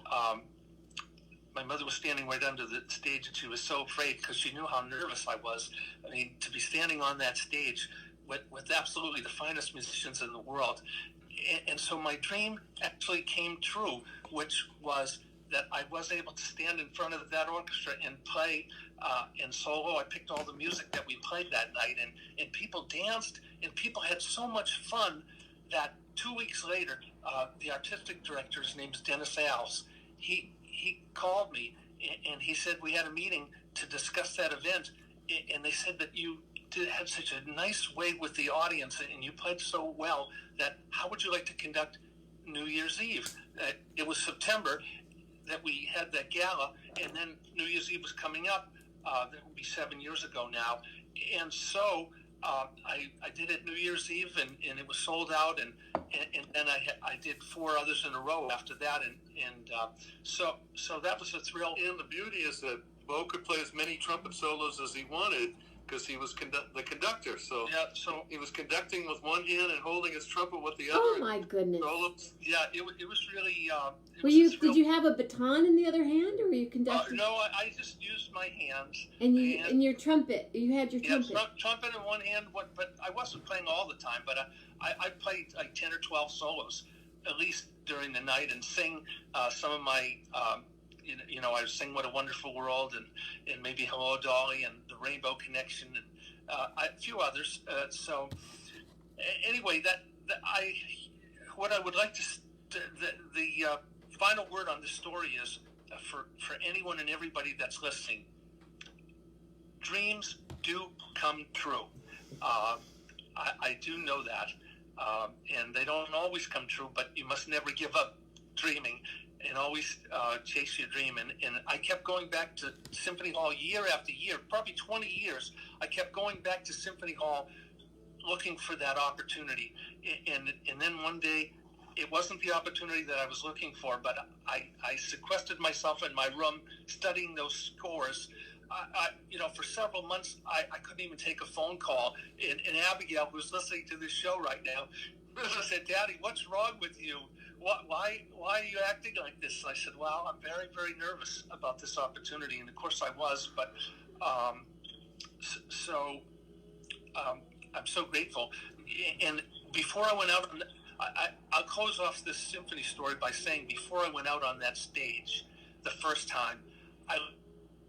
my mother was standing right under the stage, and she was so afraid because she knew how nervous I was. I mean, to be standing on that stage with absolutely the finest musicians in the world. And so my dream actually came true, which was that I was able to stand in front of that orchestra and play in solo. I picked all the music that we played that night, and people danced, and people had so much fun that 2 weeks later, the artistic director, his name's Dennis Alves, he called me, and he said we had a meeting to discuss that event, and they said that you had such a nice way with the audience, and you played so well that how would you like to conduct New Year's Eve? It was September that we had that gala, and then New Year's Eve was coming up. That would be 7 years ago now, and so I did it New Year's Eve, and it was sold out, and then I did 4 others in a row after that, and so that was a thrill. And the beauty is that Bo could play as many trumpet solos as he wanted, because he was the conductor. So he was conducting with one hand and holding his trumpet with the other. Oh my goodness! Solos. Yeah, it was really. Did you have a baton in the other hand, or were you conducting? No, I just used my hands. And your trumpet. You had your trumpet. Yeah, trumpet in one hand. But I wasn't playing all the time. But I played like 10 or 12 solos, at least during the night, and sing some of my. I would sing "What a Wonderful World" and maybe "Hello, Dolly" and "The Rainbow Connection" and a few others. So anyway, what I would like to the final word on this story is for anyone and everybody that's listening. dreams do come true. I do know that, and they don't always come true, but you must never give up dreaming and always chase your dream. And I kept going back to Symphony Hall year after year, probably 20 years. I kept going back to Symphony Hall looking for that opportunity. And then one day, it wasn't the opportunity that I was looking for, but I sequestered myself in my room studying those scores. For several months, I couldn't even take a phone call. And Abigail, who's listening to this show right now, she said, "Daddy, what's wrong with you? Why are you acting like this?" And I said, "Well, I'm very, very nervous about this opportunity." And of course I was, but I'm so grateful. And before I went out on I'll close off this symphony story by saying, before I went out on that stage the first time, I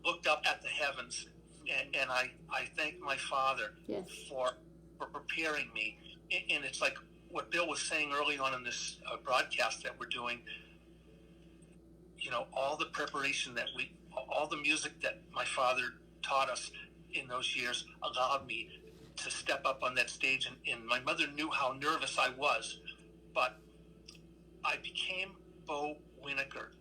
looked up at the heavens, and I thanked my Father for preparing me. And it's like what Bill was saying early on in this broadcast that we're doing. All the preparation all the music that my father taught us in those years allowed me to step up on that stage. And my mother knew how nervous I was, but I became Bill Winiker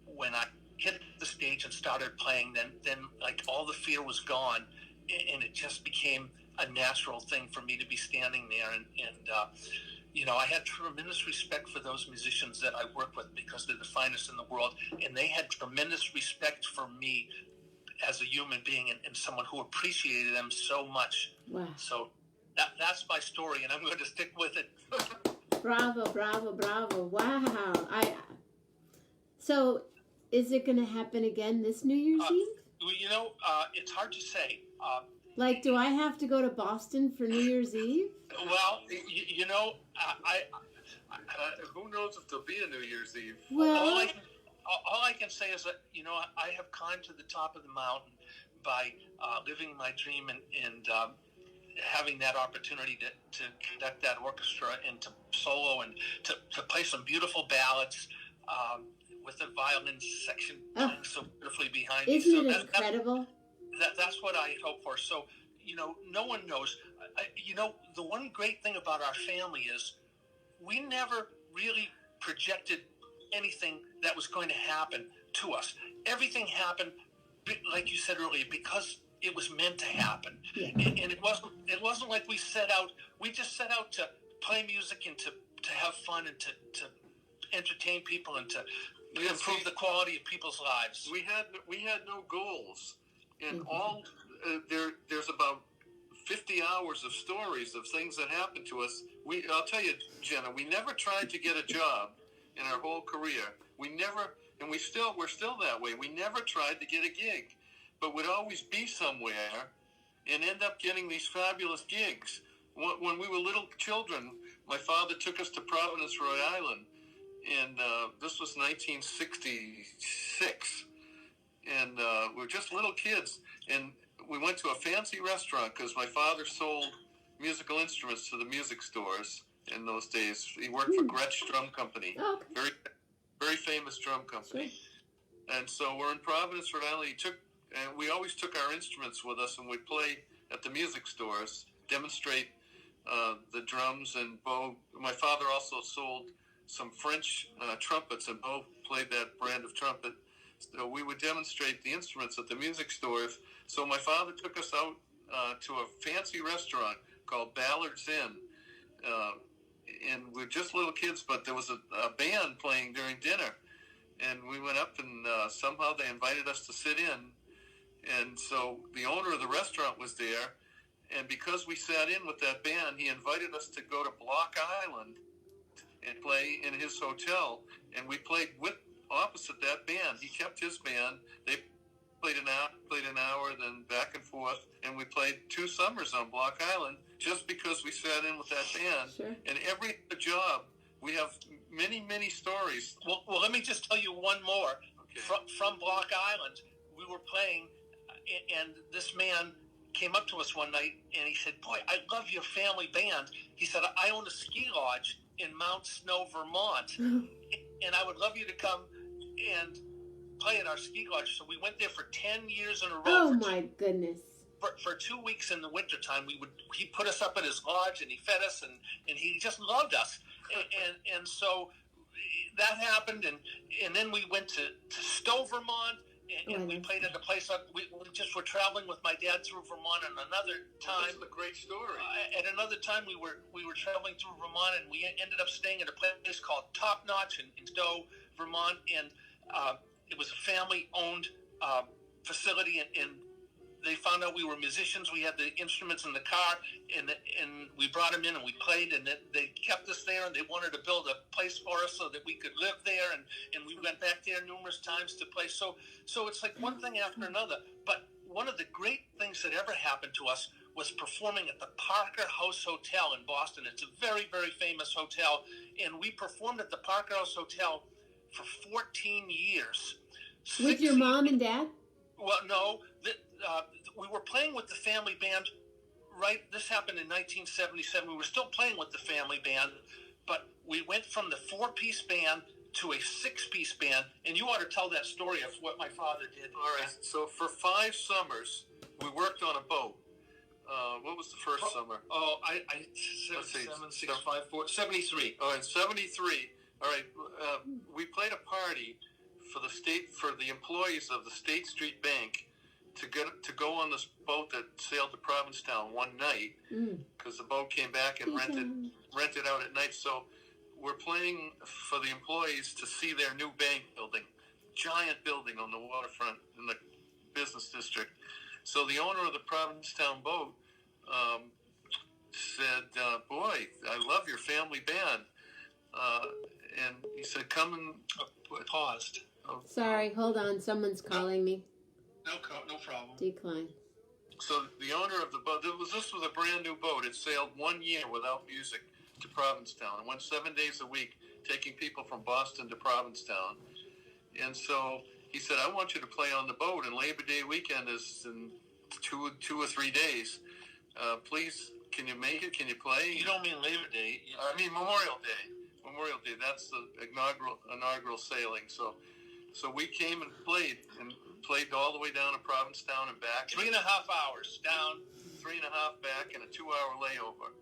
when I hit the stage and started playing. Then like all the fear was gone, and it just became a natural thing for me to be standing there. And I had tremendous respect for those musicians that I work with, because they're the finest in the world, and they had tremendous respect for me as a human being and someone who appreciated them so much. Wow. So that's my story, and I'm going to stick with it. Bravo, bravo, bravo. Wow. So is it going to happen again this New Year's Eve? It's hard to say. Do I have to go to Boston for New Year's Eve? Well, Who knows if there'll be a New Year's Eve? Well, all I can say is that, I have climbed to the top of the mountain by living my dream and having that opportunity to conduct that orchestra and to solo and to play some beautiful ballads with the violin section playing so beautifully behind me. Isn't it incredible? That's what I hope for. So, no one knows. The one great thing about our family is we never really projected anything that was going to happen to us. Everything happened, like you said earlier, because it was meant to happen. Yeah. And it wasn't like we set out. We just set out to play music and to have fun and to entertain people and to improve the quality of people's lives. We had no goals, and there's about 50 hours of stories of things that happened to us. I'll tell you, Jenna, we never tried to get a job in our whole career. We never, and we're still that way. We never tried to get a gig, but we'd always be somewhere and end up getting these fabulous gigs. When we were little children, my father took us to Providence, Rhode Island, and this was 1966, and we were just little kids, and we went to a fancy restaurant because my father sold musical instruments to the music stores in those days. He worked for Gretsch Drum Company, very, very famous drum company. Sure. And so we're in Providence, Rhode Island. We always took our instruments with us, and we'd play at the music stores, demonstrate the drums. And Bo, my father also sold some French trumpets, and Bo played that brand of trumpet. So we would demonstrate the instruments at the music stores. So my father took us out to a fancy restaurant called Ballard's Inn. And we're just little kids, but there was a band playing during dinner. And we went up, and somehow they invited us to sit in. And so the owner of the restaurant was there. And because we sat in with that band, he invited us to go to Block Island and play in his hotel. And we played opposite that band. He kept his band. They played an hour, then back and forth. And we played 2 summers on Block Island just because we sat in with that band. Sure. And every job, we have many, many stories. Well, let me just tell you one more. Okay. From Block Island, we were playing, and this man came up to us one night, and he said, "Boy, I love your family band." He said, "I own a ski lodge in Mount Snow, Vermont, and I would love you to come and play at our ski lodge. So we went there for 10 years in a row. Oh my goodness. For 2 weeks in the wintertime, he put us up at his lodge and he fed us and he just loved us. And so that happened. And then we went to Stowe, Vermont. And we played at a place we just were traveling with my dad through Vermont. And another time, that's a great story. At another time, we were traveling through Vermont, and we ended up staying at a place called Top Notch in Stowe, Vermont. And it was a family-owned facility, and they found out we were musicians. We had the instruments in the car, and we brought them in and we played, and they kept us there, and they wanted to build a place for us so that we could live there, and we went back there numerous times to play. So it's like one thing after another. But one of the great things that ever happened to us was performing at the Parker House Hotel in Boston. It's a very, very famous hotel, and we performed at the Parker House Hotel for 14 years. With your mom and dad? Well, no. We were playing with the family band, right? This happened in 1977. We were still playing with the family band, but we went from the 4-piece band to a 6-piece band, and you ought to tell that story of what my father did. All right. So for 5 summers, we worked on a boat. What was the first summer? Oh, Let's see. 7, 6, 5, 4, 73. Oh, in 73. All right. We played a party for the employees of the State Street Bank to go on this boat that sailed to Provincetown one night, because the boat came back and rented out at night. So we're playing for the employees to see their new bank building, giant building on the waterfront in the business district. So the owner of the Provincetown boat said, "Boy, I love your family band," and he said, "Come and..." Paused. Sorry, hold on. Someone's calling me. No problem. Decline. So the owner of the boat, this was a brand new boat. It sailed 1 year without music to Provincetown. It went 7 days a week, taking people from Boston to Provincetown. And so he said, "I want you to play on the boat, and Labor Day weekend is in two or 3 days. Please, can you make it? Can you play?" You don't mean Labor Day. I mean Memorial Day. Memorial Day. That's the inaugural sailing. So we came and played all the way down to Provincetown and back. 3.5 hours down, 3.5 back, and a 2-hour layover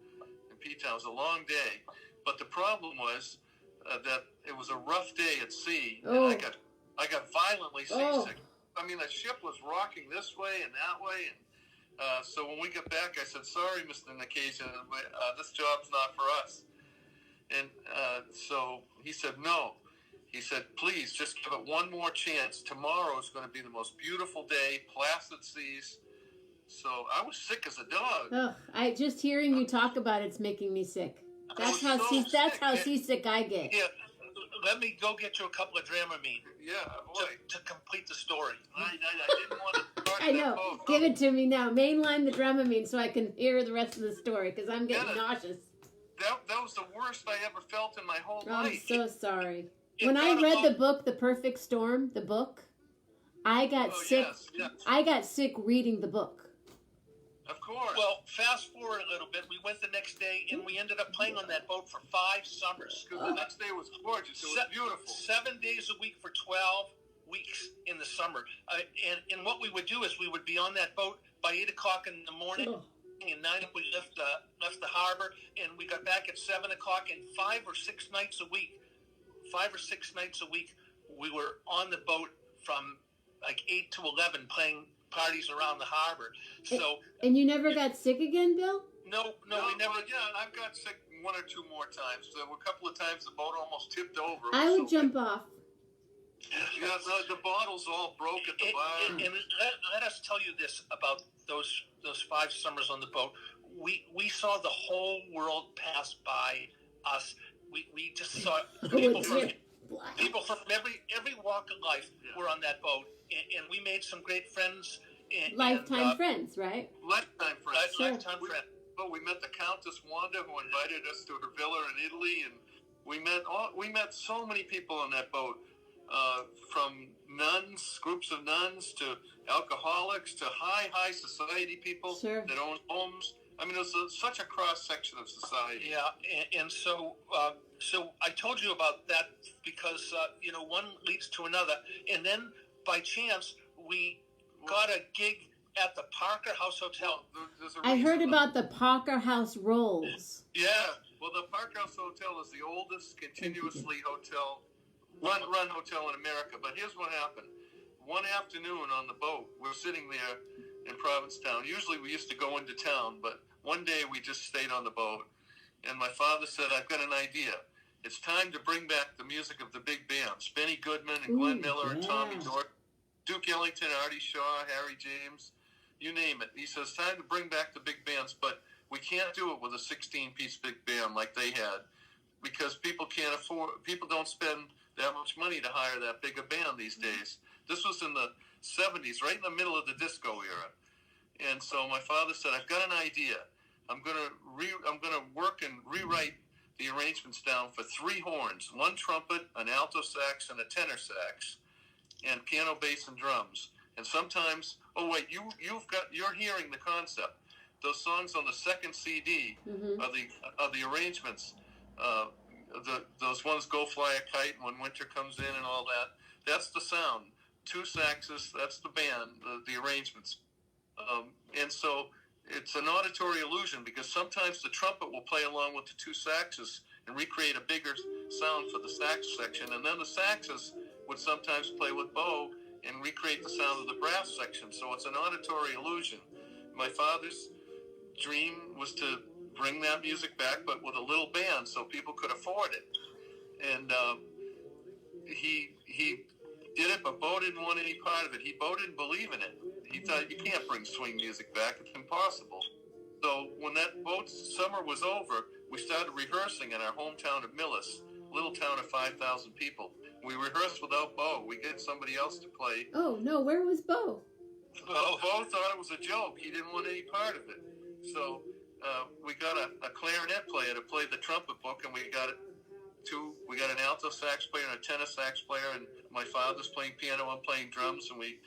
in P-Town. It was a long day, but the problem was that it was a rough day at sea, and I got violently seasick. I mean, the ship was rocking this way and that way, and so when we got back, I said, "Sorry, Mr. Nakajan, this job's not for us." And so he said, "No." He said, "Please, just give it one more chance. Tomorrow is going to be the most beautiful day, placid seas." So I was sick as a dog. Oh, just hearing you talk about it's making me sick. That's how seasick I get. Yeah, let me go get you a couple of Dramamine. Yeah, boy. To complete the story. I didn't want to start I know. that boat. Give it to me now. Mainline the Dramamine so I can hear the rest of the story, because I'm getting nauseous. That was the worst I ever felt in my whole I'm life. so sorry. When I read the book, The Perfect Storm, the book, I got sick. Yes. I got sick reading the book. Of course. Well, fast forward a little bit. We went the next day, and we ended up playing on that boat for 5 summers. The next day was gorgeous. It was beautiful. 7 days a week for 12 weeks in the summer. And what we would do is we would be on that boat by 8 o'clock in the morning. And 9 we left the harbor, and we got back at 7 o'clock. And 5 or 6 nights a week, we were on the boat from like 8 to 11 playing parties around the harbor. So. And you never got sick again, Bill? No, we never. Yeah, I've got sick 1 or 2 more times. There were a couple of times the boat almost tipped over. I would jump off. Yeah, the bottles all broke at the bottom. And let us tell you this about those 5 summers on the boat. We saw the whole world pass by us. We just saw people from every walk of life were on that boat, and we made some great friends. Lifetime friends, right? Lifetime friends. Lifetime friends. But we met the Countess Wanda, who invited us to her villa in Italy, and we met so many people on that boat, from nuns, groups of nuns, to alcoholics, to high society people that own homes. I mean, it was such a cross section of society. Yeah, and so I told you about that because one leads to another, and then by chance, we got a gig at the Parker House Hotel. There's a I heard reason. about the Parker House rolls. Yeah, well, the Park House Hotel is the oldest continuously run hotel in America. But here's what happened. One afternoon on the boat, we're sitting there in Provincetown. Usually we used to go into town, but one day we just stayed on the boat. And my father said, I've got an idea. It's time to bring back the music of the big bands. Benny Goodman and Glenn Miller and Tommy Dorr, Duke Ellington, Artie Shaw, Harry James, you name it. He says, time to bring back the big bands, but we can't do it with a 16-piece big band like they had, because people don't spend that much money to hire that big a band these days. This was in the 70s, right in the middle of the disco era. And so my father said, I've got an idea. I'm gonna work and rewrite the arrangements down for 3 horns, 1 trumpet, an alto sax, and a tenor sax, and piano, bass, and drums. And sometimes, you're hearing the concept. Those songs on the second CD are the arrangements. Those ones, Go Fly a Kite, When Winter Comes In, and all that. That's the sound. 2 saxes, that's the band, the arrangements. And so it's an auditory illusion, because sometimes the trumpet will play along with the 2 saxes and recreate a bigger sound for the sax section. And then the saxes would sometimes play with bow and recreate the sound of the brass section. So it's an auditory illusion. My father's dream was to bring that music back, but with a little band so people could afford it. And he did it, but Bo didn't want any part of it. Bo didn't believe in it. He thought, you can't bring swing music back. It's impossible. So when that boat summer was over, we started rehearsing in our hometown of Millis, a little town of 5,000 people. We rehearsed without Bo. We get somebody else to play. Oh, no, where was Bo? Well, Bo thought it was a joke. He didn't want any part of it. So we got a clarinet player to play the trumpet book, and we got an alto sax player and a tenor sax player, and my father's playing piano, I'm playing drums, and we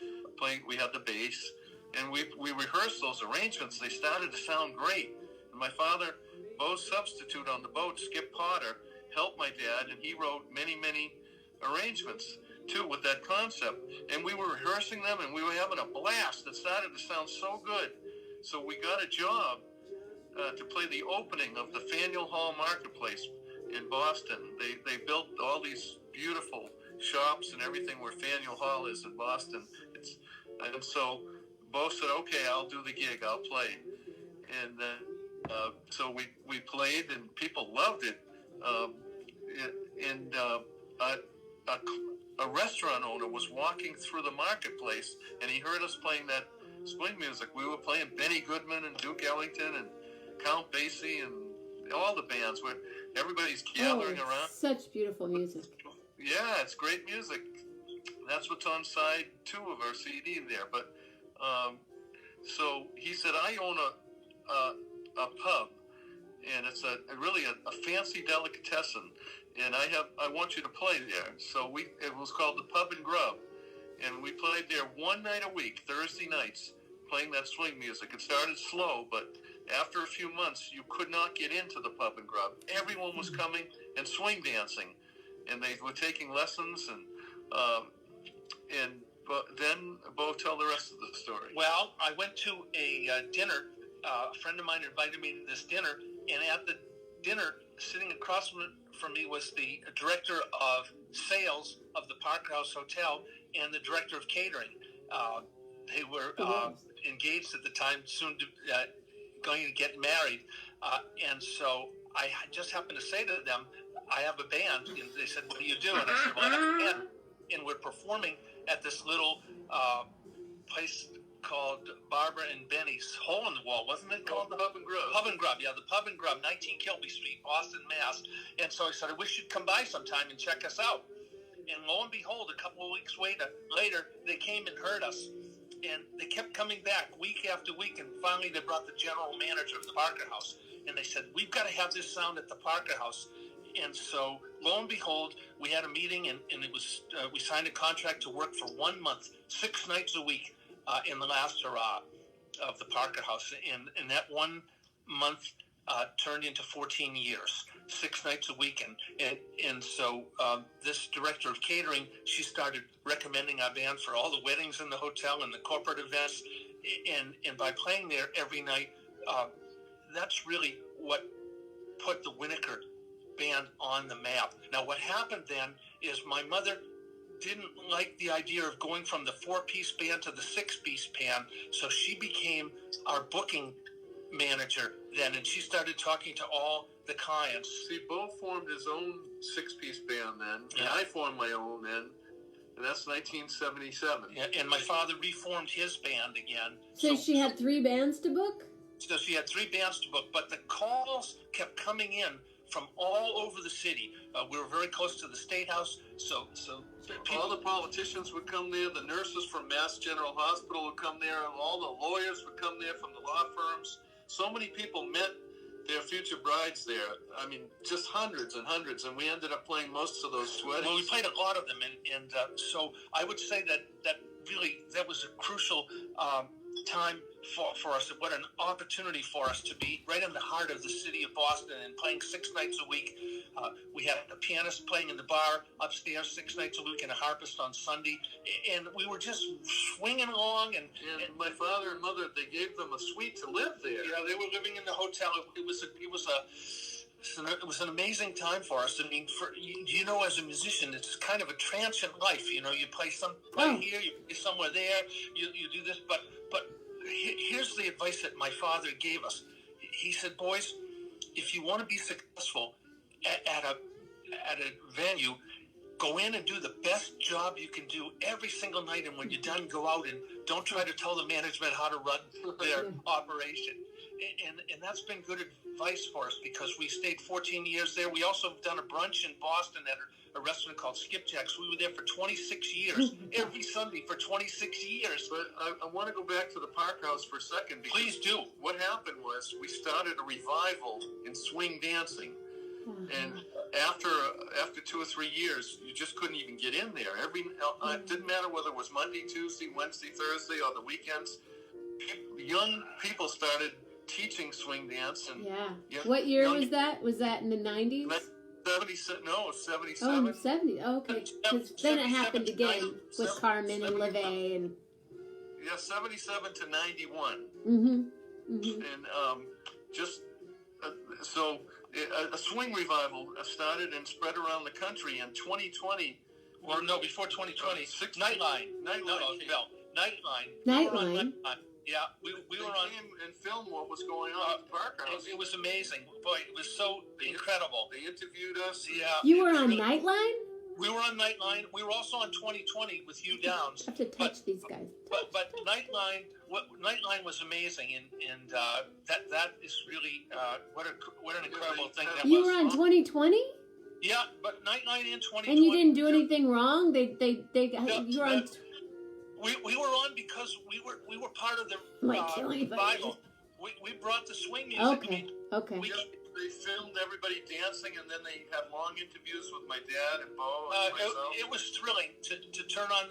had the bass, and we rehearsed those arrangements. They started to sound great. And my father, Bo's substitute on the boat, Skip Potter, helped my dad, and he wrote many, many arrangements too with that concept. And we were rehearsing them, and we were having a blast. It started to sound so good. So we got a job to play the opening of the Faneuil Hall Marketplace in Boston. They built all these beautiful shops and everything where Faneuil Hall is in Boston. And so Bo said, okay, I'll do the gig, I'll play. And so we played, and people loved it. A restaurant owner was walking through the marketplace, and he heard us playing that swing music. We were playing Benny Goodman and Duke Ellington and Count Basie and all the bands where everybody's gathering around. Such beautiful music. Yeah, it's great music. That's what's on side 2 of our CD there. But so he said, I own a pub, and it's really a fancy delicatessen, and I want you to play there. So it was called the Pub and Grub, and we played there one night a week, Thursday nights, playing that swing music. It started slow, but after a few months, you could not get into the Pub and Grub. Everyone was coming and swing dancing, and they were taking lessons, but then Bo, tell the rest of the story. Well, I went to a dinner. A friend of mine invited me to this dinner, and at the dinner, sitting across from me was the director of sales of the Park House Hotel and the director of catering. They were engaged at the time, soon going to get married. And so I just happened to say to them, I have a band. And they said, what do you do? And I said, well, I have a band. And we're performing at this little place called Barbara and Benny's Hole in the Wall, wasn't it called? The Pub and Grub. Pub and Grub, yeah, the Pub and Grub, 19 Kilby Street, Boston, Mass. And so I said, I wish you'd come by sometime and check us out. And lo and behold, a couple of weeks later, they came and heard us. And they kept coming back week after week, and finally they brought the general manager of the Parker House. And they said, we've got to have this sound at the Parker House. And so, lo and behold, we had a meeting, and it was we signed a contract to work for 1 month, 6 nights a week in the last hurrah of the Parker House. And that 1 month turned into 14 years. 6 nights a week, and so this director of catering, she started recommending our band for all the weddings in the hotel and the corporate events, and by playing there every night, that's really what put the Winiker band on the map. Now, what happened then is my mother didn't like the idea of going from the 4-piece band to the 6-piece band, so she became our booking manager then, and she started talking to all the clients. See, Bo formed his own 6-piece band then, and Yeah. I formed my own then, and that's 1977. And my father reformed his band again. So she had 3 bands to book? So she had 3 bands to book, but the calls kept coming in from all over the city. We were very close to the State House, so all the politicians would come there, the nurses from Mass General Hospital would come there, and all the lawyers would come there from the law firms. So many people met their future brides there. I mean, just hundreds and hundreds, and we ended up playing most of those weddings. Well, we played a lot of them, and so I would say that really that was a crucial time for us. What an opportunity for us to be right in the heart of the city of Boston and playing 6 nights a week. We had a pianist playing in the bar upstairs 6 nights a week and a harpist on Sunday, and we were just swinging along. And my father and mother, they gave them a suite to live there. Yeah, they were living in the hotel. It was an amazing time for us. I mean, as a musician, it's kind of a transient life. You play here, you play somewhere there, you do this. But here's the advice that my father gave us. He said, boys, if you want to be successful at a venue, go in and do the best job you can do every single night. And when you're done, go out and don't try to tell the management how to run their operation. And that's been good advice for us because we stayed 14 years there. We also have done a brunch in Boston at a restaurant called Skipjack's. We were there for 26 years, every Sunday for 26 years. But I want to go back to the Park House for a second. Please do. What happened was we started a revival in swing dancing. And after 2 or 3 years, you just couldn't even get in there. It didn't matter whether it was Monday, Tuesday, Wednesday, Thursday, or the weekends. Young people started teaching swing dance. And what year was that? Was that in the 90s? 77. Oh, 70. Oh, okay. Because then it happened again with Carmen and LeVay and. Yeah, 77 to 91. And so a swing revival started and spread around the country in 2020. Or no, before 2020. Nightline. Nightline. Yeah, we were on and filmed what was going on at the Park House. It was amazing. Boy, it was so incredible. They interviewed us. Yeah. You were on Nightline? We were on Nightline. We were also on 2020 with Hugh Downs. I have to touch these guys. But Nightline was amazing, and that is really what an incredible thing that was. You were on 2020? Yeah, but Nightline in 2020. And you didn't do anything wrong? You were on. We were on because we were part of the revival. We brought the swing music. Okay. Okay. They filmed everybody dancing, and then they had long interviews with my dad and Bo and myself. It was thrilling to turn on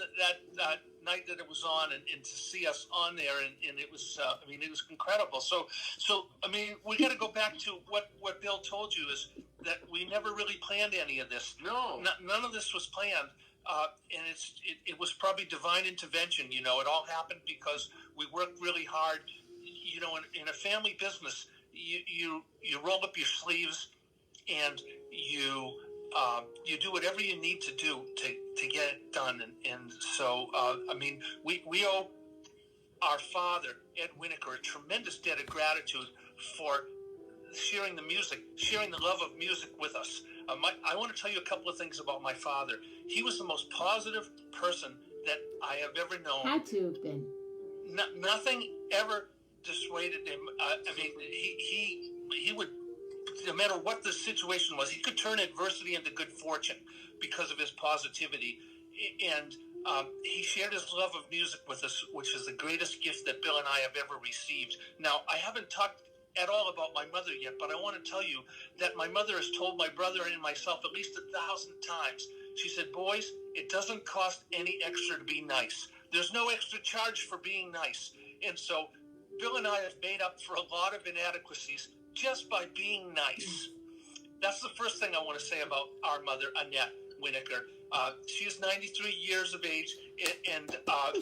that night that it was on and to see us on there, and it was it was incredible. So we got to go back to what Bill told you is that we never really planned any of this. No, none of this was planned. And it was probably divine intervention. It all happened because we worked really hard. In a family business, you roll up your sleeves and you do whatever you need to do to get it done. And so we owe our father, Ed Winiker, a tremendous debt of gratitude for sharing the music, sharing the love of music with us. I want to tell you a couple of things about my father. He was the most positive person that I have ever known. Had to have been. Nothing ever dissuaded him. He would, no matter what the situation was, he could turn adversity into good fortune because of his positivity. And he shared his love of music with us, which is the greatest gift that Bill and I have ever received. Now, I haven't talked at all about my mother yet, but I want to tell you that my mother has told my brother and myself at least 1,000 times. She said, boys, it doesn't cost any extra to be nice. There's no extra charge for being nice. And so Bill and I have made up for a lot of inadequacies just by being nice. that's the first thing I want to say about our mother, Annette Winiker. She is 93 years of age, and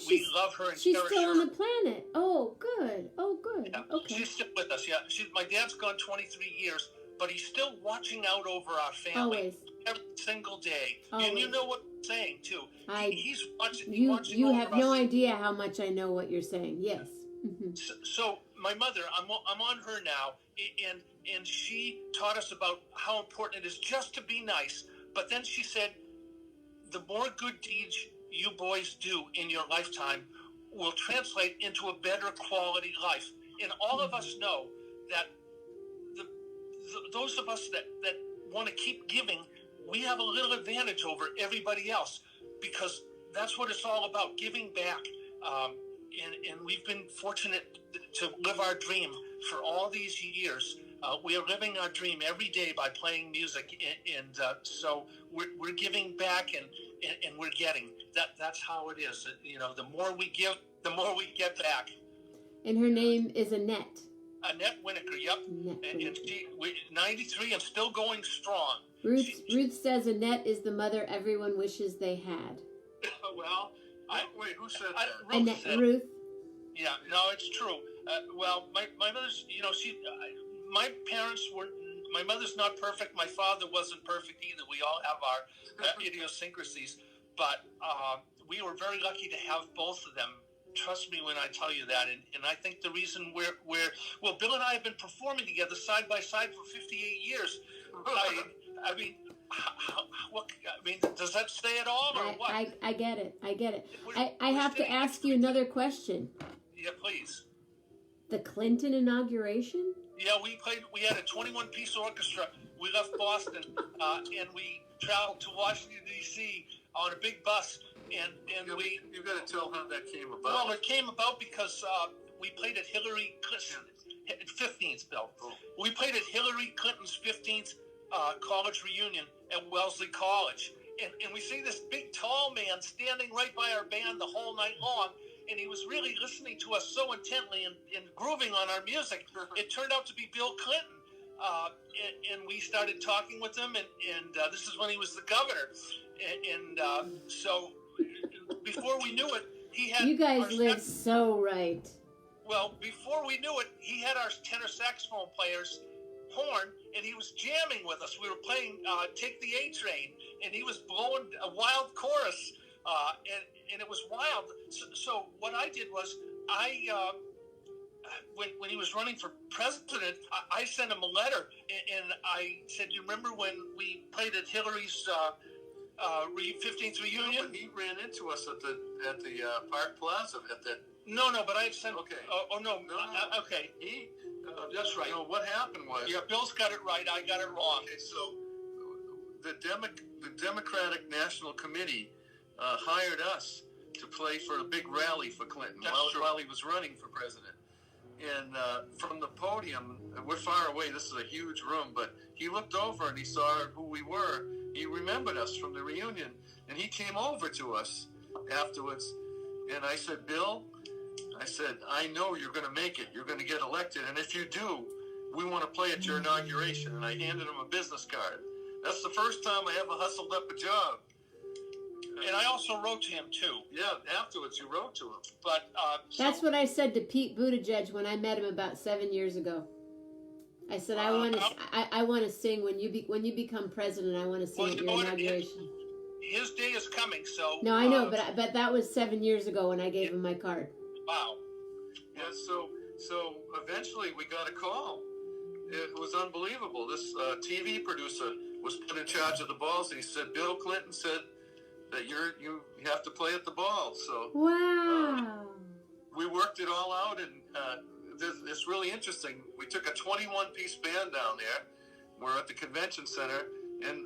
we love her and she's cherish still her. on the planet. Oh, good. Oh, good. Yeah, Okay. she's still with us. Yeah, my dad's gone 23 years, but he's still watching out over our family Always. every single day. Always. And you know what I'm saying too. He's watching. You over have us. no idea how much I know what you're saying. Yes. Mm-hmm. So my mother, I'm on her now, and she taught us about how important it is just to be nice. But then she said, the more good deeds you boys do in your lifetime will translate into a better quality life. And all of us know that those of us that want to keep giving, we have a little advantage over everybody else, because that's what it's all about, giving back. And we've been fortunate to live our dream for all these years. We are living our dream every day by playing music, and so we're giving back, and we're getting. That's how it is. You know, the more we give, the more we get back. And her name is Annette. Annette Winiker, yep. And she 93 and still going strong. Ruth says Annette is the mother everyone wishes they had. Well, wait, who said that? Annette, said, Ruth. Yeah, no, it's true. Well, my mother's, you know, my parents were, my mother's not perfect. My father wasn't perfect either. We all have our idiosyncrasies, but we were very lucky to have both of them. Trust me when I tell you that. And I think the reason well, Bill and I have been performing together side by side for 58 years. I mean, does that say it all, or what? I get it. I have to ask you another question. Yeah, please. The Clinton inauguration? Yeah, we had a 21-piece orchestra. We left Boston, and we traveled to Washington, D.C. on a big bus. And you got to tell how that came about. Well, it came about because we played at Hillary Clinton's 15th, Bill. Oh. We played at Hillary Clinton's 15th college reunion at Wellesley College. And we see this big, tall man standing right by our band the whole night long, and he was really listening to us so intently and grooving on our music. It turned out to be Bill Clinton. And we started talking with him, and this is when he was the governor. And so before we knew it, he had... You guys live so right. Well, before we knew it, he had our tenor saxophone player's horn, and he was jamming with us. We were playing Take the A Train, and he was blowing a wild chorus, and it was wild. So what I did was, when he was running for president, I sent him a letter, and I said, you remember when we played at Hillary's 15th reunion? He ran into us at the Park Plaza at that. No, but I had sent. Okay. No. Okay. That's right. No, what happened was. Yeah, Bill's got it right. I got it wrong. Okay, so the Democratic National Committee hired us to play for a big rally for Clinton while he was running for president. And from the podium, we're far away. This is a huge room, but he looked over and he saw who we were. He remembered us from the reunion, and he came over to us afterwards. And I said, Bill, I know you're going to make it. You're going to get elected. And if you do, we want to play at your inauguration. And I handed him a business card. That's the first time I ever hustled up a job. And I also wrote to him, too. Yeah, afterwards you wrote to him. But that's what I said to Pete Buttigieg when I met him about 7 years ago. I said, I want to sing when you become president. I want to sing at your inauguration. His day is coming, so... No, I know, but that was 7 years ago when I gave him my card. Wow. Yeah, so eventually we got a call. It was unbelievable. This TV producer was put in charge of the balls, and he said, Bill Clinton said that you have to play at the ball. So wow. We worked it all out, and it's really interesting. We took a 21-piece band down there. We're at the convention center, and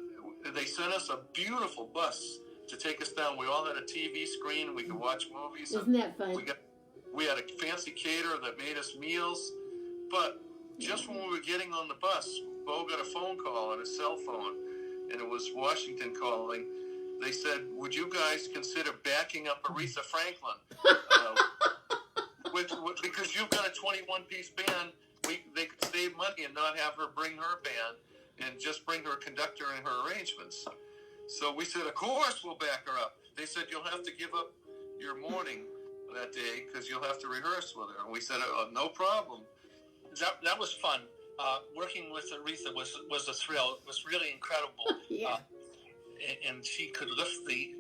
they sent us a beautiful bus to take us down. We all had a TV screen, and we could watch movies. Isn't that fun? We had a fancy caterer that made us meals. But just when we were getting on the bus, Bo got a phone call on his cell phone, and it was Washington calling. They said, would you guys consider backing up Aretha Franklin? Because you've got a 21-piece band, they could save money and not have her bring her band. and just bring her a conductor and her arrangements. So we said, of course we'll back her up. They said, you'll have to give up your morning that day because you'll have to rehearse with her. And we said, no problem. That was fun. Working with Aretha was a thrill. It was really incredible. Yeah. And she could lift the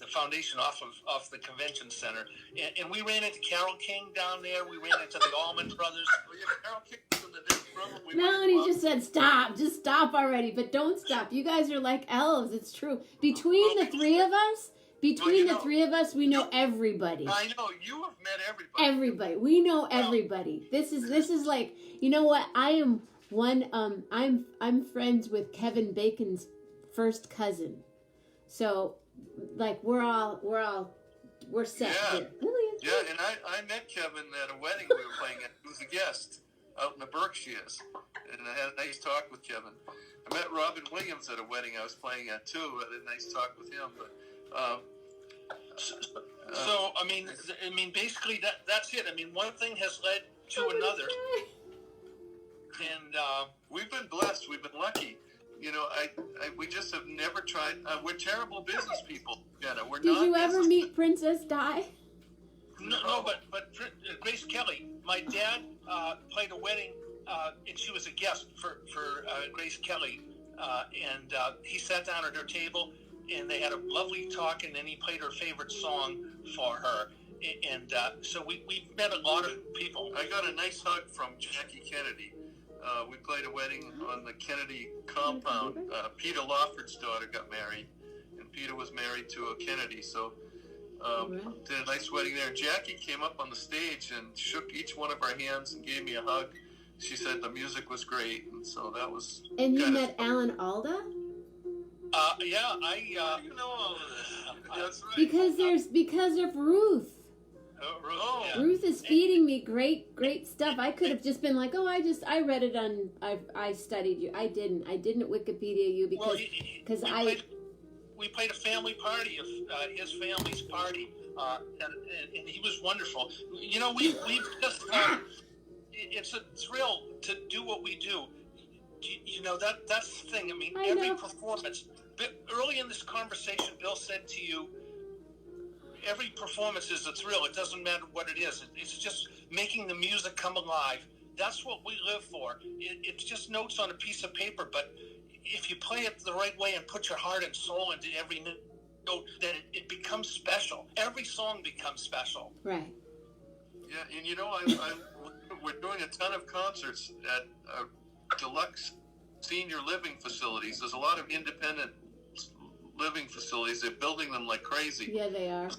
foundation off of the convention center. And we ran into Carole King down there. We ran into the Allman Brothers. Oh, yeah, Carole King was in the next room. Melanie just said, stop. Just stop already. But don't stop. You guys are like elves. It's true. Between the three of us, we know everybody. I know. You have met everybody. Everybody. We know everybody. This is like, you know what? I am one, I'm friends with Kevin Bacon's first cousin. So, like, we're set here. Really? Yeah, and I met Kevin at a wedding we were playing at. He was a guest out in the Berkshires, and I had a nice talk with Kevin. I met Robin Williams at a wedding I was playing at too. I had a nice talk with him. But so I mean, basically that's it. I mean, one thing has led to another, and we've been blessed. We've been lucky. You know, we just have never tried. We're terrible business people, Jenna. We're not. Did you ever meet Princess Di? No, but Grace Kelly, my dad played a wedding, and she was a guest for Grace Kelly, and he sat down at her table, and they had a lovely talk, and then he played her favorite song for her, and so we've met a lot of people. I got a nice hug from Jackie Kennedy. We played a wedding on the Kennedy compound. Peter Lawford's daughter got married, and Peter was married to a Kennedy, so did a nice wedding there. Jackie came up on the stage and shook each one of our hands and gave me a hug. She said the music was great, and so that was. And you met Alan Alda? Yeah, you know all of this. That's right. Because of Ruth. Yeah. Ruth is feeding me great stuff. I could have just been like, I read it on, I studied you. I didn't Wikipedia you because we played a family party of his family's party, and he was wonderful. You know, we've just it's a thrill to do what we do. You know, that's the thing. I mean, every performance. Early in this conversation, Bill said to you, every performance is a thrill. It doesn't matter what it is. It's just making the music come alive. That's what we live for. It's just notes on a piece of paper, but if you play it the right way and put your heart and soul into every note, then it becomes special. Every song becomes special. Right. Yeah, and you know, we're doing a ton of concerts at deluxe senior living facilities. There's a lot of independent living facilities. They're building them like crazy. Yeah, they are.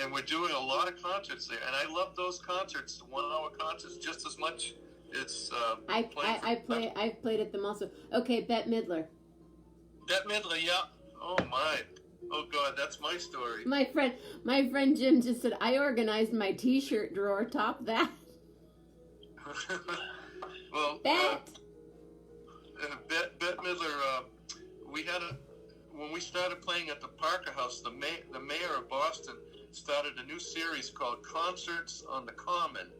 And we're doing a lot of concerts there, and I love those concerts, 1 hour concerts, just as much. It's I've played at them also. Okay, Bette Midler. Bette Midler, yeah. Oh my. Oh God, that's my story. My friend Jim just said I organized my T-shirt drawer. Top that. Well, Bette Midler. We had when we started playing at the Parker House. The mayor of Boston started a new series called Concerts on the Common,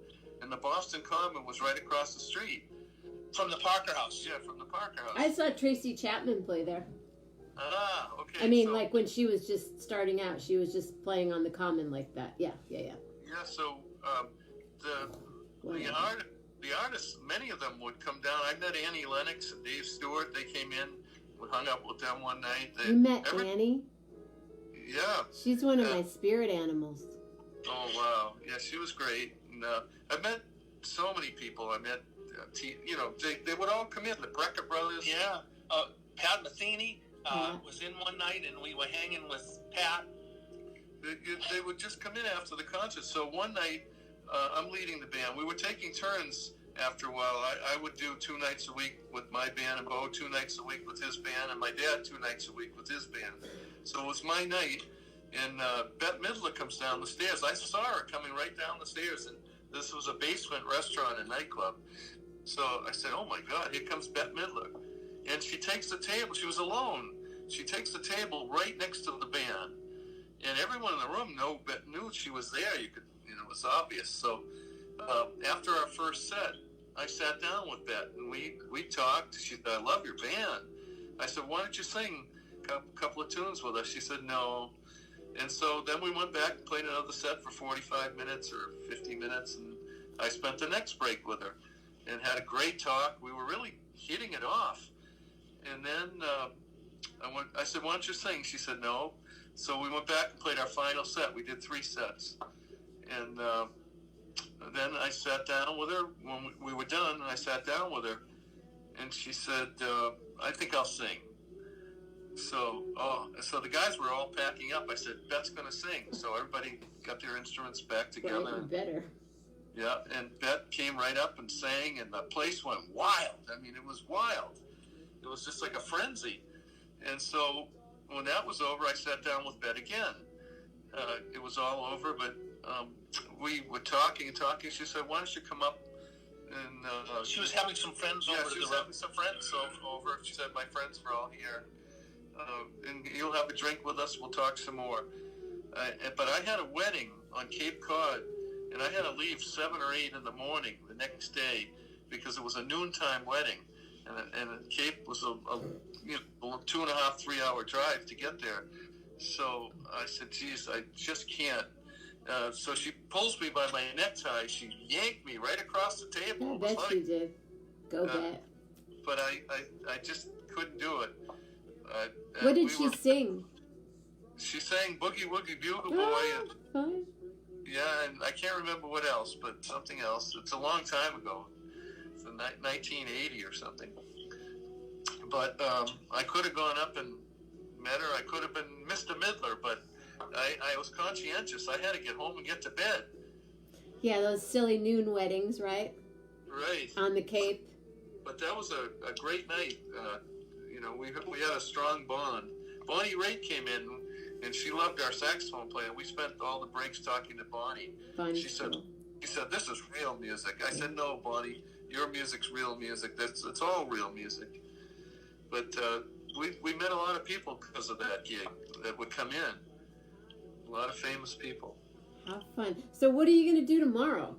and the Boston Common was right across the street from the Parker House. Yeah, from the Parker House. I saw Tracy Chapman play there. Ah, okay. I mean, like when she was just starting out, she was just playing on the Common like that. Yeah. Yeah. So the artists, many of them would come down. I met Annie Lennox and Dave Stewart. They came in. We hung up with them one night. You met Annie? Yeah. She's one of my spirit animals. Oh wow! Yeah, she was great. And I met so many people. I met, they would all come in. The Brecker brothers. Yeah. Pat Metheny was in one night, and we were hanging with Pat. They would just come in after the concert. So one night, I'm leading the band. We were taking turns after a while. I would do 2 nights a week with my band, and Bo 2 nights a week with his band, and my dad 2 nights a week with his band. So it was my night, and Bette Midler comes down the stairs. I saw her coming right down the stairs, and this was a basement restaurant and nightclub. So I said, oh my God, here comes Bette Midler. And she takes the table. She was alone. She takes the table right next to the band. And everyone in the room knew she was there. It was obvious. So after our first set, I sat down with Bet, and we talked. She said, I love your band. I said, why don't you sing a couple of tunes with us? She said, no. And so then we went back and played another set for 45 minutes or 50 minutes, and I spent the next break with her and had a great talk. We were really hitting it off. And then I said, why don't you sing? She said, no. So we went back and played our final set. We did 3 sets. And then I sat down with her when we were done, and I sat down with her, and she said, I think I'll sing. So the guys were all packing up. I said, Bet's going to sing. So everybody got their instruments back together. Well, better. Yeah, and Bet came right up and sang, and the place went wild. I mean, it was wild. It was just like a frenzy. And so when that was over, I sat down with Bet again. It was all over, but we were talking and talking. She said, why don't you come up? And she was having some friends over. She was having some friends over. She said, my friends were all here. And you'll have a drink with us. We'll talk some more. But I had a wedding on Cape Cod, and I had to leave 7 or 8 in the morning the next day because it was a noontime wedding, and Cape was a 2.5, 3 hour drive to get there. So I said, geez, I just can't. So she pulls me by my necktie. She yanked me right across the table. I bet she did. Go Bet. But I just couldn't do it. What did she sing? She sang Boogie Woogie Bugle Boy. Oh, fine. Yeah, and I can't remember what else, but something else. It's a long time ago. It's 1980 or something. But I could have gone up and met her. I could have been Mr. Midler, but I was conscientious. I had to get home and get to bed. Yeah, those silly noon weddings, right? Right. On the Cape. But that was a great night. We had a strong bond. Bonnie Raitt came in, and she loved our saxophone player. We spent all the breaks talking to Bonnie. She said, this is real music. I said, no, Bonnie, your music's real music. It's all real music. But we met a lot of people because of that gig that would come in. A lot of famous people. How fun. So what are you going to do tomorrow?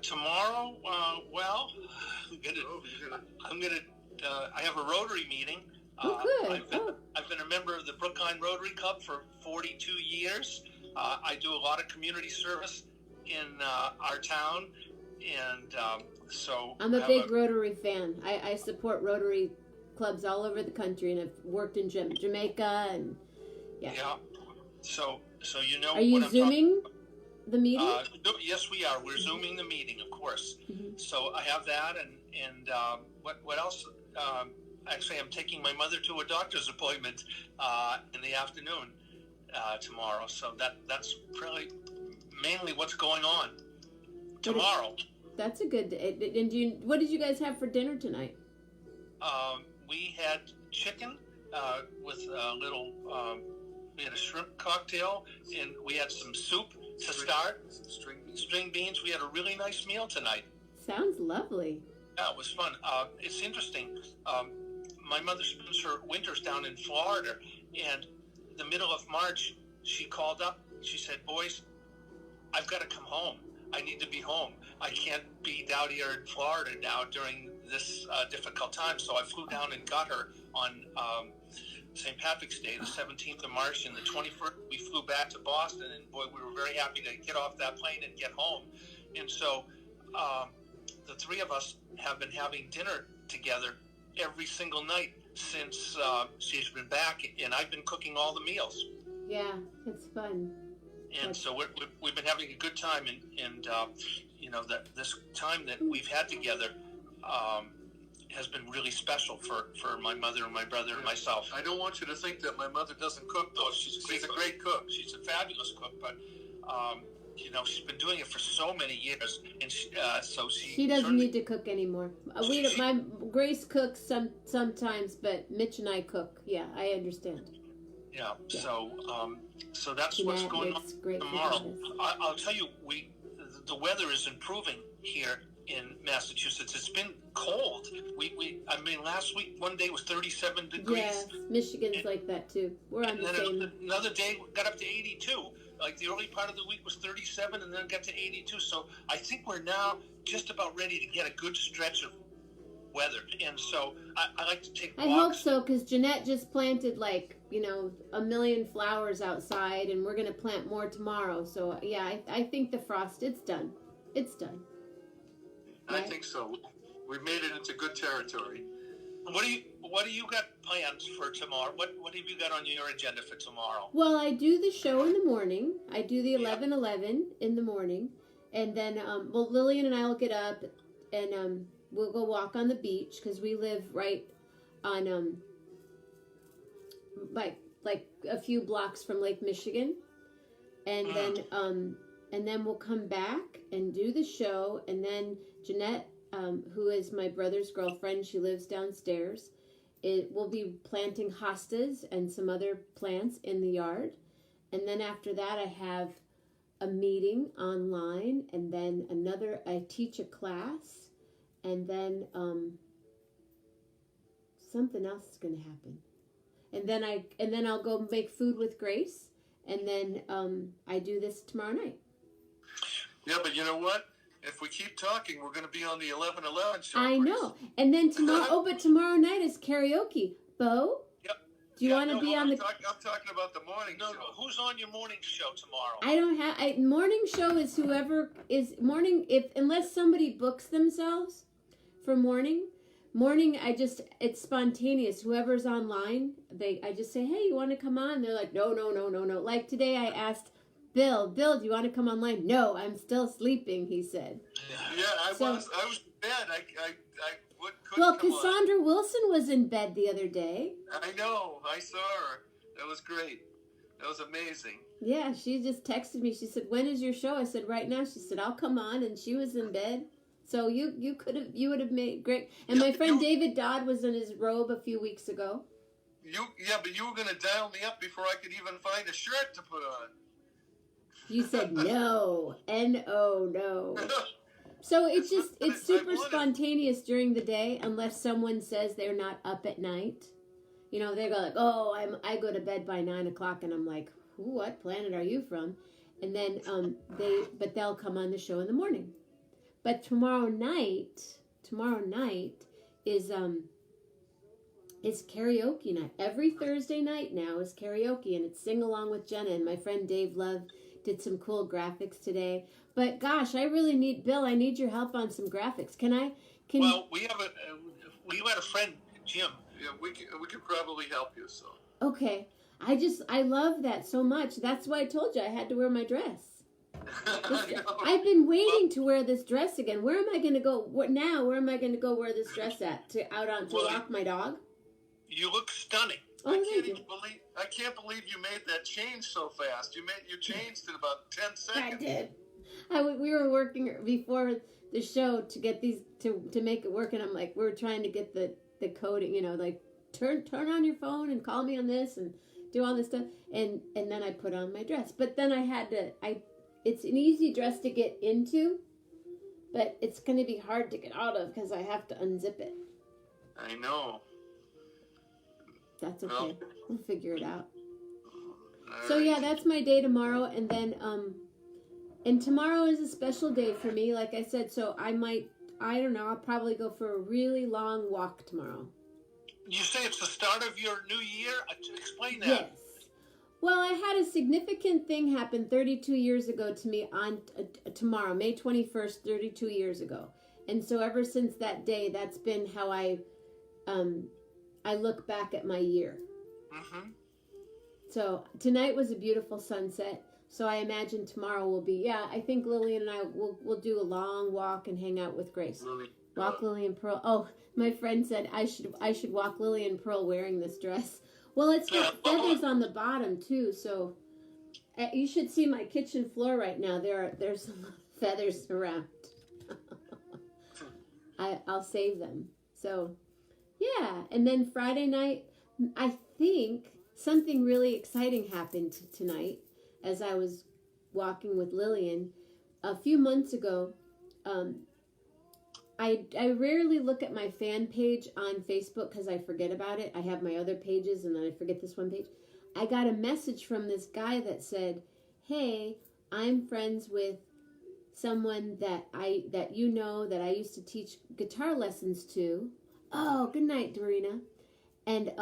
Tomorrow, I have a Rotary meeting. Oh, good. I've been a member of the Brookline Rotary Club for 42 years. I do a lot of community service in our town, and so I'm a big Rotary fan. I support Rotary clubs all over the country, and I've worked in Jamaica, and yeah. So you know. Are you Zooming the meeting? Yes, we are. We're Zooming the meeting, of course. Mm-hmm. So I have that, and what else? Actually, I'm taking my mother to a doctor's appointment in the afternoon tomorrow. So that's really mainly what's going on tomorrow. That's a good day. And what did you guys have for dinner tonight? We had chicken with a little. We had a shrimp cocktail, and we had some soup to start. String beans. We had a really nice meal tonight. Sounds lovely. Yeah, it was fun. It's interesting. My mother spends her winters down in Florida, and the middle of March, she called up. She said, boys, I've got to come home. I need to be home. I can't be down here in Florida now during this difficult time. So I flew down and got her on St. Patrick's Day, the 17th of March, and the 21st, we flew back to Boston, and boy, we were very happy to get off that plane and get home. And so the three of us have been having dinner together every single night since she's been back, and I've been cooking all the meals. Yeah, it's fun. And so we've been having a good time, and that this time that we've had together has been really special for my mother and my brother and myself. I don't want you to think that my mother doesn't cook, though. She's a great cook. She's a fabulous cook, but she's been doing it for so many years, and she doesn't need to cook anymore. My Grace cooks sometimes, but Mitch and I cook. Yeah, I understand. Yeah. So that's what's going on tomorrow. I'll tell you, the weather is improving here in Massachusetts. It's been cold. Last week one day was 37 degrees. Yes, Michigan's like that too. We're on the same. Another day got up to 82. like the early part of the week was 37 and then got to 82. So I think we're now just about ready to get a good stretch of weather. And so I like to take walks. I hope so, because Jeanette just planted like, 1 million flowers outside, and we're going to plant more tomorrow. So yeah, I think the frost, it's done. It's done. I think so. We've made it into good territory. What do you got plans for tomorrow? What have you got on your agenda for tomorrow? Well, I do the show in the morning. I do the 11:11 in the morning, and then Lillian and I will get up, and we'll go walk on the beach because we live right on like a few blocks from Lake Michigan, and then we'll come back and do the show, and then Jeanette, who is my brother's girlfriend, she lives downstairs. It will be planting hostas and some other plants in the yard. And then after that, I have a meeting online, and then I teach a class, and then something else is going to happen. And then I'll go make food with Grace, and then I do this tomorrow night. Yeah, but you know what? If we keep talking, we're going to be on the 11:11 show. I know. And then tomorrow, but tomorrow night is karaoke. Bo? Yep. Do you want to be on the... I'm talking about the morning show. No, who's on your morning show tomorrow? I don't have... morning show is whoever is... Morning, unless somebody books themselves for morning, it's spontaneous. Whoever's online, I just say, hey, you want to come on? They're like, no. Like today I asked... Bill, do you want to come online? No, I'm still sleeping, he said. Yeah, I was in bed. I couldn't Well, come Cassandra on. Wilson was in bed the other day. I know. I saw her. That was great. That was amazing. Yeah, she just texted me. She said, when is your show? I said, right now. She said, I'll come on. And she was in bed. So you would have made great. And my friend David Dodd was in his robe a few weeks ago. But you were going to dial me up before I could even find a shirt to put on. You said no. N-O, no. So it's super spontaneous during the day unless someone says they're not up at night. They go like, I go to bed by 9 o'clock, and I'm like, what planet are you from? And then they'll come on the show in the morning. But tomorrow night is karaoke night. Every Thursday night now is karaoke, and it's Sing Along with Jenna, and my friend Dave Love did some cool graphics today. But gosh, I really need your help on some graphics. Well, we had a friend, Jim. Yeah, we could probably help you. So okay, I love that so much. That's why I told you I had to wear my dress. I've been waiting to wear this dress again. Where am I going to go? Where am I going to go wear this dress at? To walk my dog? You look stunning. Oh, I can't believe you made that change so fast. You changed in about 10 seconds. I did. We were working before the show to get these to make it work, and I'm like, we're trying to get the coding, like turn on your phone and call me on this and do all this stuff, and then I put on my dress. But then it's an easy dress to get into, but it's going to be hard to get out of because I have to unzip it. I know. That's okay. We'll figure it out. So yeah, that's my day tomorrow, and then and tomorrow is a special day for me, like I said. So I don't know, I'll probably go for a really long walk tomorrow. You say it's the start of your new year? Explain that. Yes. Well, I had a significant thing happen 32 years ago to me on tomorrow, May 21st, 32 years ago, and so ever since that day, that's been how I look back at my year. Mm-hmm. So tonight was a beautiful sunset. So I imagine tomorrow will be, I think Lillian and I will do a long walk and hang out with Grace. Walk Lily and Pearl. Oh, my friend said I should walk Lily and Pearl wearing this dress. Well, it's got feathers on the bottom too. So you should see my kitchen floor right now. There's some feathers around. I'll save them. So. Yeah, and then Friday night, I think something really exciting happened tonight as I was walking with Lillian. A few months ago, I rarely look at my fan page on Facebook because I forget about it. I have my other pages and then I forget this one page. I got a message from this guy that said, hey, I'm friends with someone that I used to teach guitar lessons to. Oh, good night, Dorina. And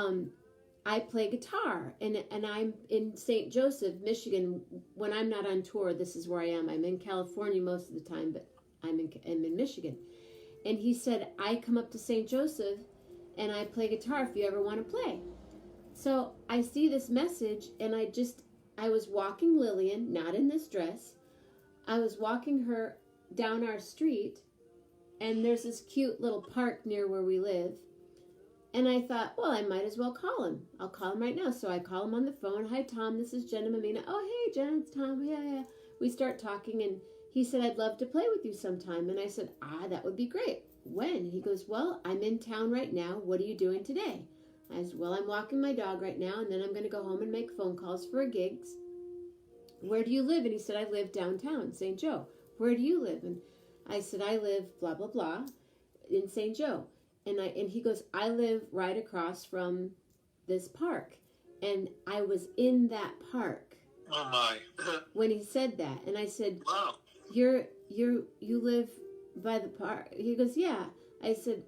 I play guitar, and I'm in St. Joseph, Michigan. When I'm not on tour, this is where I am. I'm in California most of the time, but I'm in Michigan. And he said, I come up to St. Joseph and I play guitar if you ever want to play. So I see this message, and I was walking Lillian, not in this dress. I was walking her down our street, and there's this cute little park near where we live. And I thought, well, I might as well call him. I'll call him right now. So I call him on the phone. Hi, Tom. This is Jenna Mammina. Oh, hey, Jenna. It's Tom. Yeah. We start talking, and he said, I'd love to play with you sometime. And I said, that would be great. When? He goes, well, I'm in town right now. What are you doing today? I said, well, I'm walking my dog right now, and then I'm going to go home and make phone calls for gigs. Where do you live? And he said, I live downtown, St. Joe. Where do you live? And I said, I live blah, blah, blah in St. Joe. And he goes, I live right across from this park. And I was in that park. Oh my. When he said that. And I said, Wow. You live by the park? He goes, yeah. I said,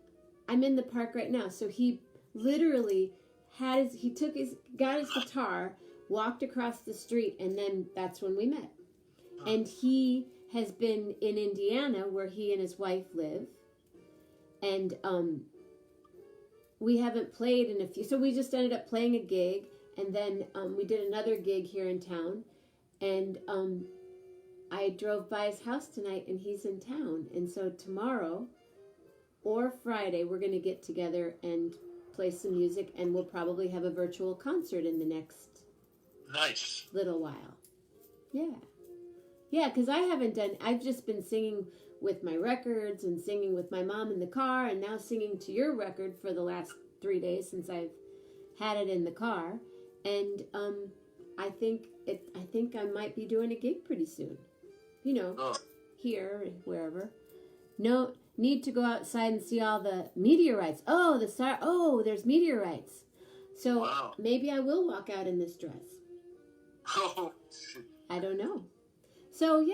I'm in the park right now. So he literally got his guitar, walked across the street, and then that's when we met. And he has been in Indiana, where he and his wife live. And we haven't played in a few, so we just ended up playing a gig, and then we did another gig here in town, and I drove by his house tonight, and he's in town, and so tomorrow or Friday we're going to get together and play some music, and we'll probably have a virtual concert in the next Nice. little while. Yeah, because I've just been singing with my records and singing with my mom in the car, and now singing to your record for the last 3 days since I've had it in the car. And I think I might be doing a gig pretty soon. Here, wherever. No need to go outside and see all the meteorites. There's meteorites. So Wow. maybe I will walk out in this dress. Oh, I don't know. So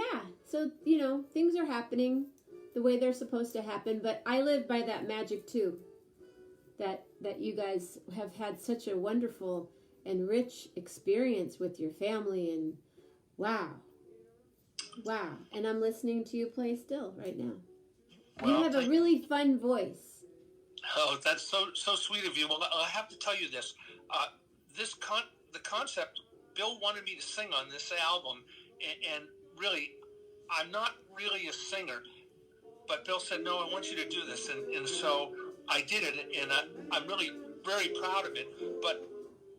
things are happening the way they're supposed to happen, but I live by that magic too. That you guys have had such a wonderful and rich experience with your family, and wow. And I'm listening to you play still right now. Well, you have a really fun voice. Oh, that's so sweet of you. Well, I have to tell you this. The concept, Bill wanted me to sing on this album, and really, I'm not really a singer, but Bill said, no, I want you to do this. And so I did it, and I'm really very proud of it. But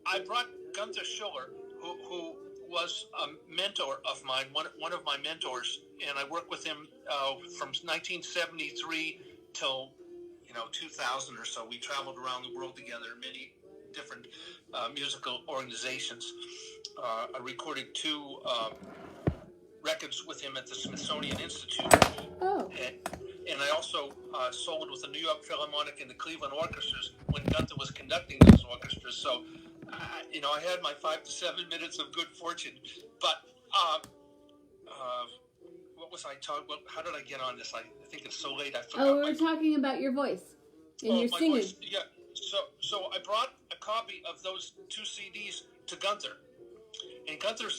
I brought Gunther Schuller, who was a mentor of mine, one of my mentors, and I worked with him from 1973 till 2000 or so. We traveled around the world together, many different musical organizations. I recorded 2 records with him at the Smithsonian Institute. Oh. And I also soloed with the New York Philharmonic and the Cleveland Orchestras when Gunther was conducting those orchestras. So, I had my 5 to 7 minutes of good fortune. But what was I talking about? How did I get on this? I think it's so late. I forgot. Oh, we were talking about your voice and your my singing. voice. Yeah. So I brought a copy of those 2 CDs to Gunther, and Gunther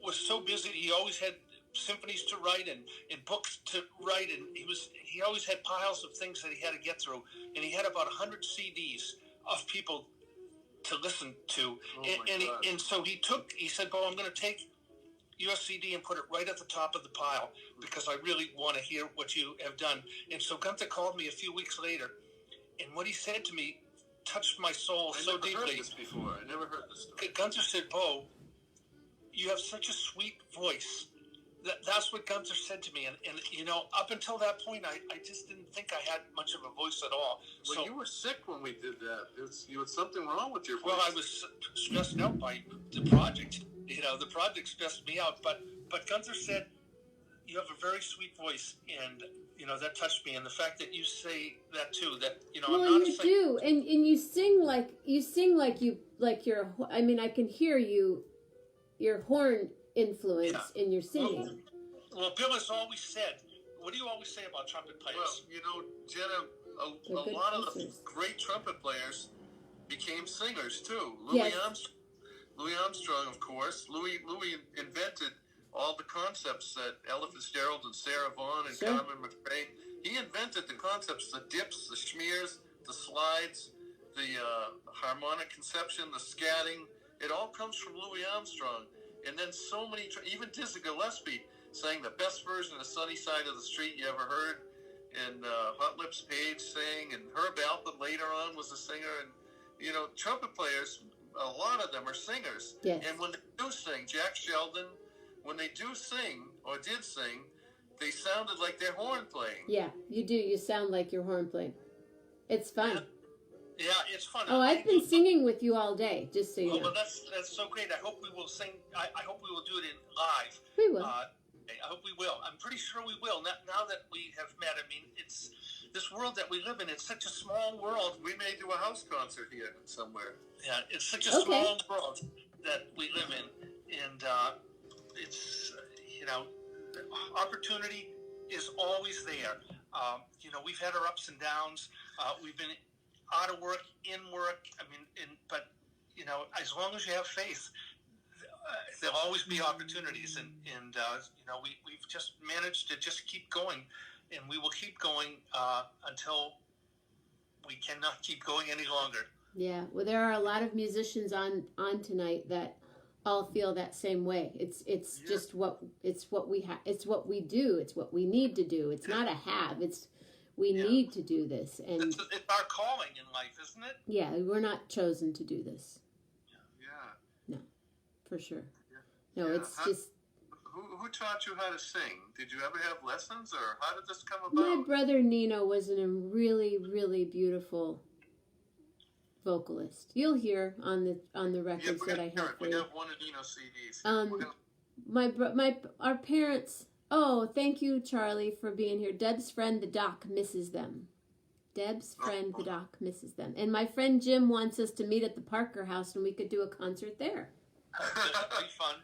was so busy. He always had symphonies to write and books to write, and he always had piles of things that he had to get through, and he had about 100 CDs of people to listen to. And so he said, Bo, I'm going to take your CD and put it right at the top of the pile because I really want to hear what you have done. And so Gunther called me a few weeks later, and what he said to me touched my soul so deeply. I never heard this before. I never heard this story. Gunther said, Bo, you have such a sweet voice. That's what Gunther said to me. And up until that point, I just didn't think I had much of a voice at all. Well, you were sick when we did that. You had something wrong with your voice. Well, I was stressed out by the project. The project stressed me out. But Gunther said, you have a very sweet voice, and that touched me. And the fact that you say that too, that well, I'm not you do, and you sing like you're. I mean, I can hear you, your horn influence in your singing. Well, Bill has always said, what do you always say about trumpet players? Well, Jenna, They're a lot of the pacers. great trumpet players became singers too. Yes. Louis Armstrong, of course. Louis invented all the concepts that Ella Fitzgerald and Sarah Vaughan and Sure. Carmen McRae. He invented the concepts, the dips, the schmears, the slides, the harmonic conception, the scatting. It all comes from Louis Armstrong. And then so many, even Dizzy Gillespie sang the best version of Sunny Side of the Street you ever heard. And Hot Lips Page sang, and Herb Alpert later on was a singer. And, trumpet players, a lot of them are singers. Yes. And when they do sing, Jack Sheldon, when they do sing, or did sing, they sounded like they're horn playing. Yeah, you do. You sound like you're horn playing. It's fun. Yeah, it's fun. Oh, I've been singing with you all day, just so you know. Well, that's so great. I hope we will sing. I hope we will do it in live. We will. I hope we will. I'm pretty sure we will. Now that we have met, I mean, it's this world that we live in. It's such a small world. We may do a house concert here somewhere. Yeah, it's such a small world that we live in, and it's opportunity is always there. We've had our ups and downs. We've been out of work, in work. I mean, but as long as you have faith, there'll always be opportunities, and we've just managed to just keep going, and we will keep going until we cannot keep going any longer. Yeah, well, there are a lot of musicians on tonight that all feel that same way. It's just what we have. It's what we do. It's what we need to do. It's not a have. It's we need to do this, and it's our calling in life, isn't it? Yeah, we're not chosen to do this. Yeah. No, for sure. No, it's just. Who taught you how to sing? Did you ever have lessons, or how did this come about? My brother Nino was a really, really beautiful vocalist. You'll hear on the records that I have for we you. have one of Nino's CDs. Our parents. Oh, thank you, Charlie, for being here. Deb's friend, the doc, misses them. Deb's friend, the doc, misses them. And my friend Jim wants us to meet at the Parker House, and we could do a concert there. That'd be fun.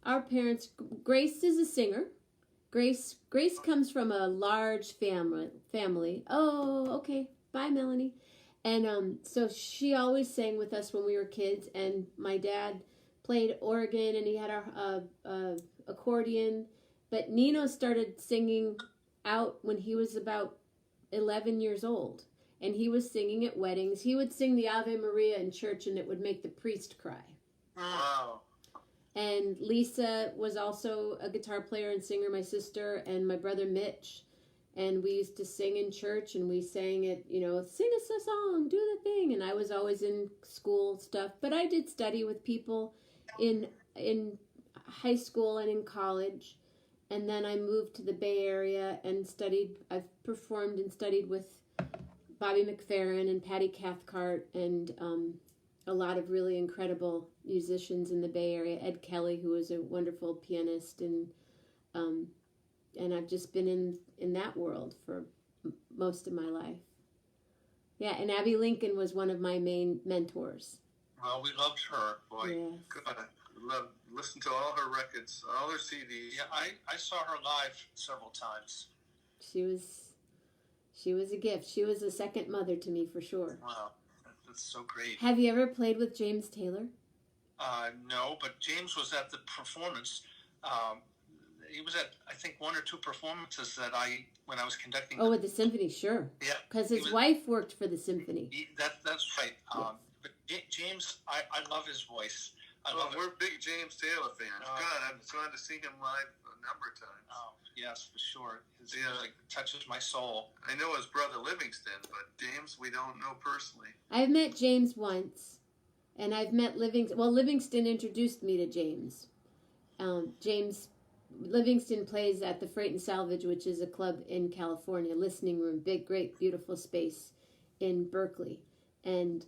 Our parents, Grace is a singer. Grace comes from a large family. Oh, okay. Bye, Melanie. And so she always sang with us when we were kids. And my dad played organ, and he had a accordion. But Nino started singing out when he was about 11 years old. And he was singing at weddings. He would sing the Ave Maria in church, and it would make the priest cry. Wow. And Lisa was also a guitar player and singer, my sister, and my brother Mitch. And we used to sing in church, and we sang it, sing us a song, do the thing. And I was always in school stuff. But I did study with people in high school and in college. And then I moved to the Bay Area and studied. I've performed and studied with Bobby McFerrin and Patty Cathcart and a lot of really incredible musicians in the Bay Area. Ed Kelly, who is a wonderful pianist, and I've just been in that world for most of my life. Yeah, and Abby Lincoln was one of my main mentors. Well, we loved her. Boy, Yes. God, listen to all her records, all her CDs. Yeah, I saw her live several times. She was a gift. She was a second mother to me for sure. Wow, that's so great. Have you ever played with James Taylor? No, but James was at the performance. He was at, I think, one or two performances when I was conducting. Oh, with the symphony, sure. Yeah. Because his wife worked for the symphony. That's right. Yes. But James, I love his voice. We're big James Taylor fans. Oh. God, I've gone to see him live a number of times. Oh, yes, for sure. His music touches my soul. I know his brother Livingston, but James we don't know personally. I've met James once, and I've met Livingston. Well, Livingston introduced me to James. Livingston plays at the Freight and Salvage, which is a club in California, listening room, big, great, beautiful space in Berkeley. And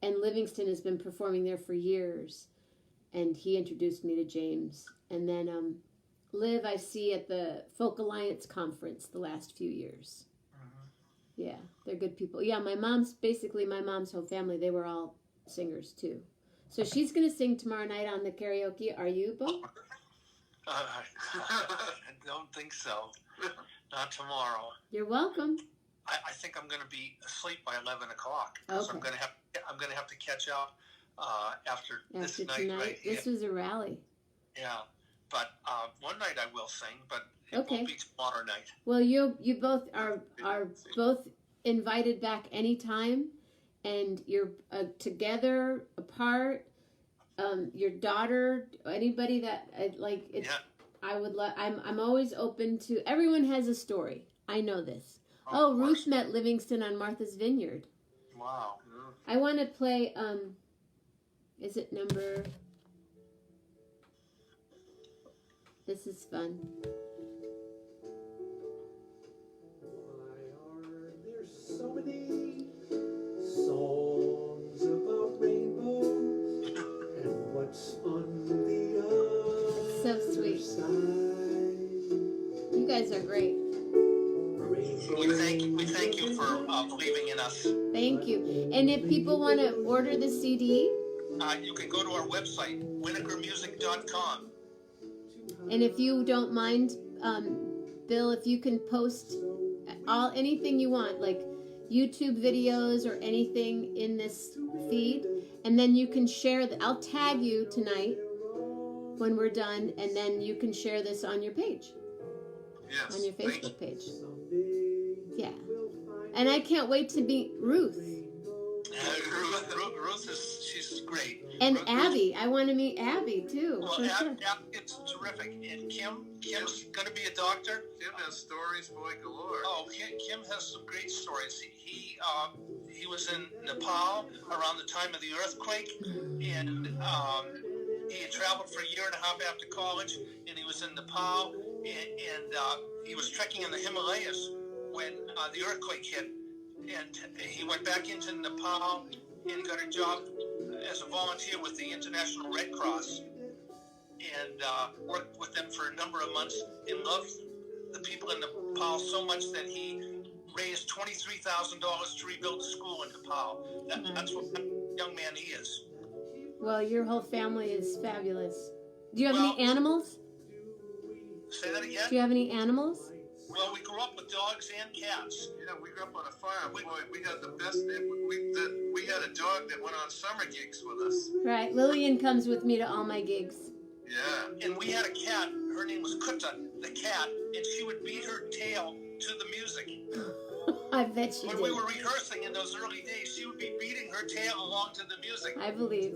Livingston has been performing there for years, and he introduced me to James. And then Liv I see at the Folk Alliance conference the last few years. Mm-hmm. Yeah, they're good people. Yeah, my mom's whole family, they were all singers too. So she's going to sing tomorrow night on the karaoke. Are you, Bo? I don't think so. Not tomorrow. You're welcome. I think I'm going to be asleep by 11 o'clock because Okay. I'm going to have to catch up after this After night tonight, right here. this was a rally. Yeah, but one night I will sing, but it Okay. won't be tomorrow night. Well, you both are both invited back anytime, and you're together, apart. Your daughter, anybody that like it's. Yeah. I would love. I'm always open to. Everyone has a story. I know this. Of Ruth course. met Livingston on Martha's Vineyard. Wow. I want to play. Is it number? This is fun. Why are there so many songs about rainbows? And what's on the It's so other sweet. side? You guys are great. We thank you for believing in us. Thank you. And if people want to order the CD, You can go to our website, winikermusic.com. and if you don't mind, Bill, if you can post anything you want, like YouTube videos or anything in this feed, and then you can share I'll tag you tonight when we're done, and then you can share this on your page, Yes. on your thank you. Facebook page. Yeah. And I can't wait to meet Ruth Ruth she's great. and Ruth- Abby. I want to meet Abby too. Well, For sure. it's terrific. And Kim's going to be a doctor. Kim has stories, boy, galore. Oh, Kim has some great stories. He was in Nepal around the time of the earthquake, and he had traveled for a year and a half after college, and he was in Nepal, and he was trekking in the Himalayas when the earthquake hit, and he went back into Nepal and got a job as a volunteer with the International Red Cross, and worked with them for a number of months, and loved the people in Nepal so much that he raised $23,000 to rebuild the school in Nepal. That's what kind of young man he is. Well, your whole family is fabulous. Do you have Well- any animals? Say that again? Do you have any animals? Well, we grew up with dogs and cats. Yeah, we grew up on a farm. Boy, we had the best. We had a dog that went on summer gigs with us. Right. Lillian comes with me to all my gigs. Yeah. And we had a cat. Her name was Kutta, the cat, and she would beat her tail to the music. I bet she When we did. were rehearsing in those early days, she would be beating her tail along to the music. I believe.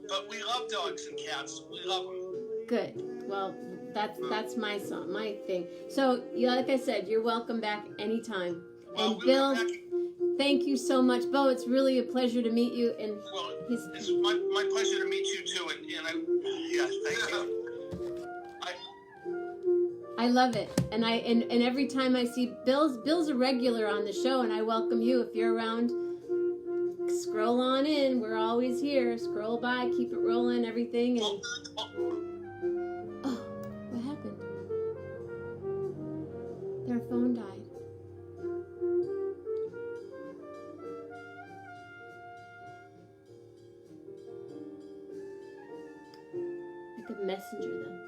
But we love dogs and cats. We love them. Good. Well, that's my song, my thing. So, yeah, like I said, you're welcome back anytime. Well, And we'll Bill, be back. thank you so much. Bo, it's really a pleasure to meet you. And Well, his, it's my pleasure to meet you too. And thank you. I love it. And and every time I see Bill's a regular on the show, and I welcome you. If you're around, scroll on in. We're always here. Scroll by, keep it rolling, everything. And oh, what happened? Their phone died. I could messenger them.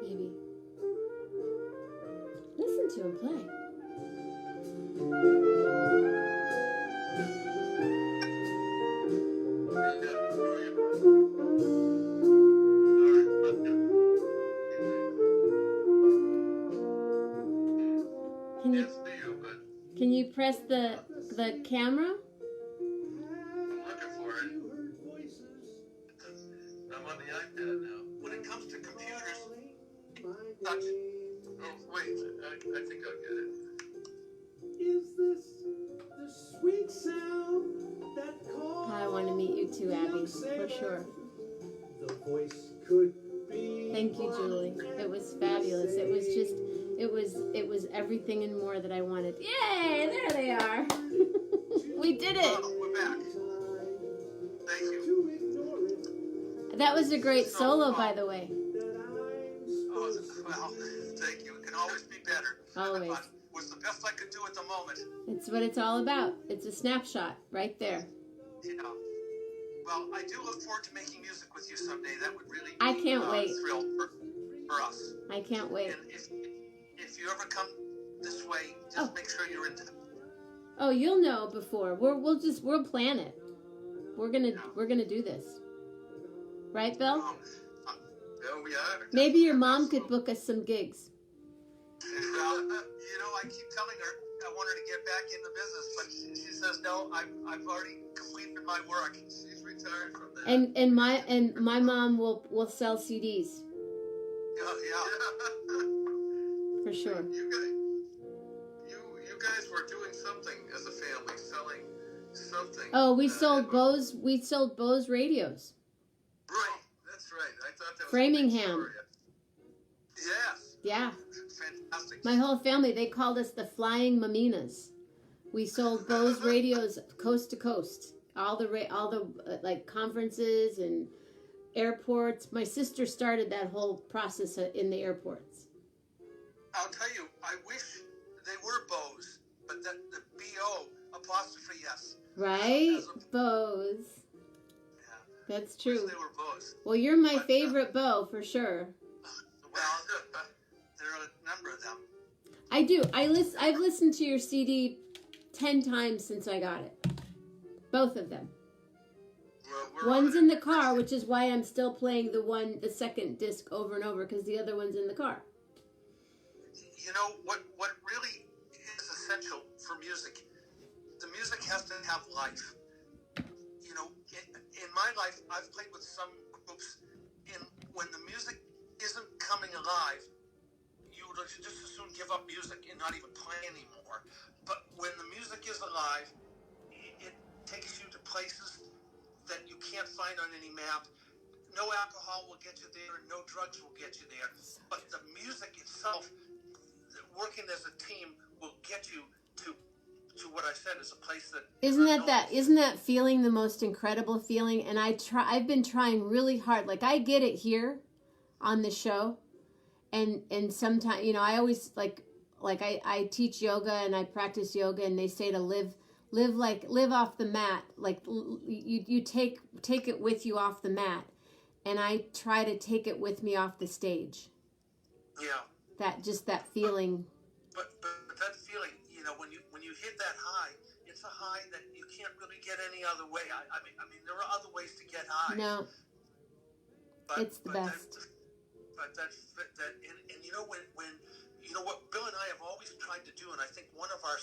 Maybe. Listen to him play. Can you Yes, to you, but can you press the camera? I'm looking for it. I'm on the iPad now. When it comes to computers, Touch. Oh, wait. I think I'll get it. Is this the sweet sound that calls? I want to meet you too, Abby, for sure. The voice could be. Thank you, Julie. It was fabulous. It was just, it was everything and more that I wanted. Yay! There they are. We did it. Oh, we're back. Thank you. To ignore it, That was a great solo, by the way. that I'm Oh, supposed well, thank you. It can always be better. Always. But was the best I could do at the moment. It's what it's all about. It's a snapshot right there. Yeah. Well, I do look forward to making music with you someday. That would really I be can't wait. a thrill for us. I can't wait. And if you ever come this way, just make sure you're in town. Oh, you'll know before. We'll plan it. We're gonna do this. Right, Bill? Yeah, we are. Maybe your mom could book us some gigs. Well, I keep telling her I want her to get back in the business, but she says no. I've already completed my work. She's retired from that. And my mom will sell CDs Yeah. for sure. You guys were doing something as a family, selling something. Oh, we sold Bose radios. Right, that's right. I thought that was Framingham. A big story. Yes. Yeah. Fantastic. My whole family, they called us the Flying Mamminas. We sold Bose radios coast to coast. All the like conferences and airports. My sister started that whole process in the airports. I'll tell you, I wish they were Bose, but the B-O apostrophe S. Right? Bose. Yeah. That's Wish true. they were Bose. Well, you're my favorite Bo for sure. Well, there are a number of them. I do. I've listened to your CD 10 times since I got it. Both of them. We're One's on in it. the car, which is why I'm still playing the second disc over and over, because the other one's in the car. You know what really is essential for music? The music has to have life. You know, in my life, I've played with some groups, and when the music isn't coming alive, you would just as soon give up music and not even play anymore. But when the music is alive, it takes you to places that you can't find on any map. No alcohol will get you there, and no drugs will get you there. But the music itself, working as a team, will get you to what I said is a place that Isn't that feeling the most incredible feeling? And I've been trying really hard. Like, I get it here on the show, and sometimes, I always like I teach yoga and I practice yoga, and they say to live off the mat. Like, you take it with you off the mat, and I try to take it with me off the stage. Yeah. That feeling. But that feeling, when you hit that high, it's a high that you can't really get any other way. I mean, there are other ways to get high. No. But, It's the best. But when what Bill and I have always tried to do, and I think one of our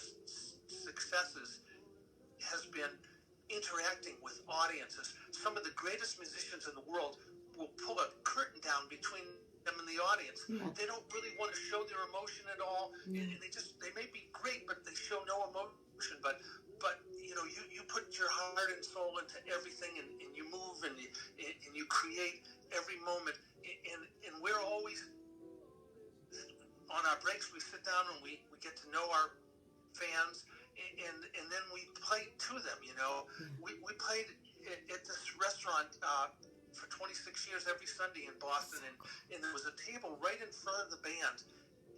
successes has been interacting with audiences. Some of the greatest musicians in the world will pull a curtain down between them and the audience. Yeah. They don't really want to show their emotion at all. Yeah. And they may be great, but they show no emotion. But you put your heart and soul into everything, and you move and you create every moment. And we're always on our breaks. We sit down and we get to know our fans, and then we play to them. We played at this restaurant for 26 years every Sunday in Boston, and there was a table right in front of the band,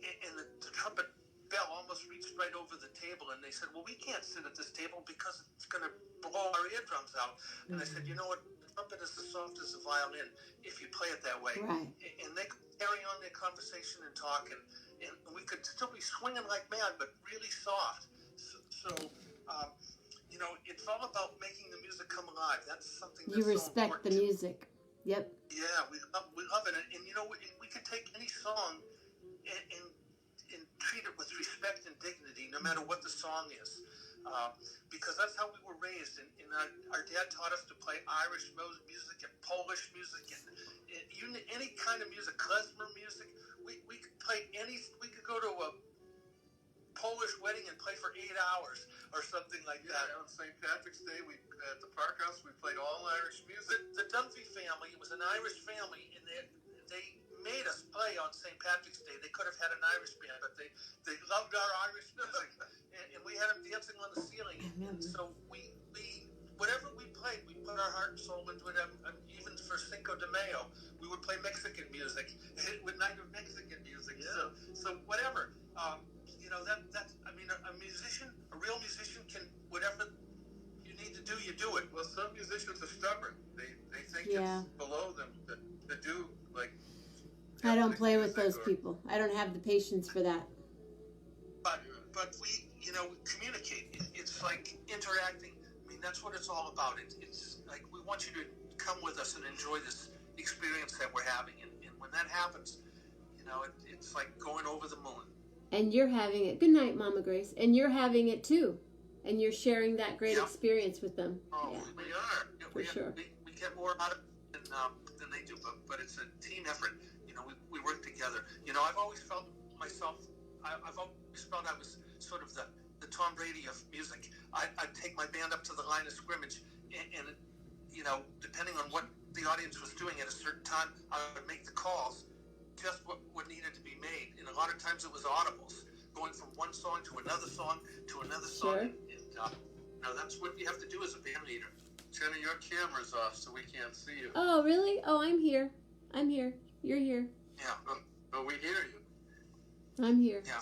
and the trumpet bell almost reached right over the table, and they said, well, we can't sit at this table because it's going to blow our eardrums out. And I said, you know what, the trumpet is as soft as a violin if you play it that way. Right. And they could carry on their conversation and talk, and we could still be swinging like mad, but really soft. So it's all about making the music come alive. That's something that's You respect the music. Yep. Yeah, we love it. And we could take any song and treat it with respect and dignity, no matter what the song is. Because that's how we were raised. And our dad taught us to play Irish music and Polish music and any kind of music, klezmer music. We could play we could go to a Polish wedding and play for 8 hours or something like that. On St. Patrick's Day, at the Park House, we played all Irish music. The Dunphy family, it was an Irish family, and they made us play on St. Patrick's Day. They could have had an Irish band, but they loved our Irish music, and we had them dancing on the ceiling. And so we whatever we played, we put our heart and soul into it. Even for Cinco de Mayo, we would play Mexican music with Night of Mexican music. Yeah. So whatever. That's musicians are stubborn. They think Yeah. it's below them to do like. I don't play with music those or- people. I don't have the patience for that. But we, communicate. It's like interacting. I mean, that's what it's all about. It's like we want you to come with us and enjoy this experience that we're having. And when that happens, it's like going over the moon. And you're having it. Good night, Mama Grace. And you're having it too. And you're sharing that great Yeah. experience with them. Oh, Yeah. we are. For sure. We get more out of it than they do, but it's a team effort. We work together. I've always felt myself. I've always felt I was sort of the Tom Brady of music. I'd take my band up to the line of scrimmage, and depending on what the audience was doing at a certain time, I would make the calls, just what needed to be made. And a lot of times it was audibles, going from one song to another song to another song. Sure. And that's what you have to do as a band leader. Jenna, your camera's off, so we can't see you. Oh, really? Oh, I'm here. I'm here. You're here. Yeah. But we hear you. I'm here. Yeah.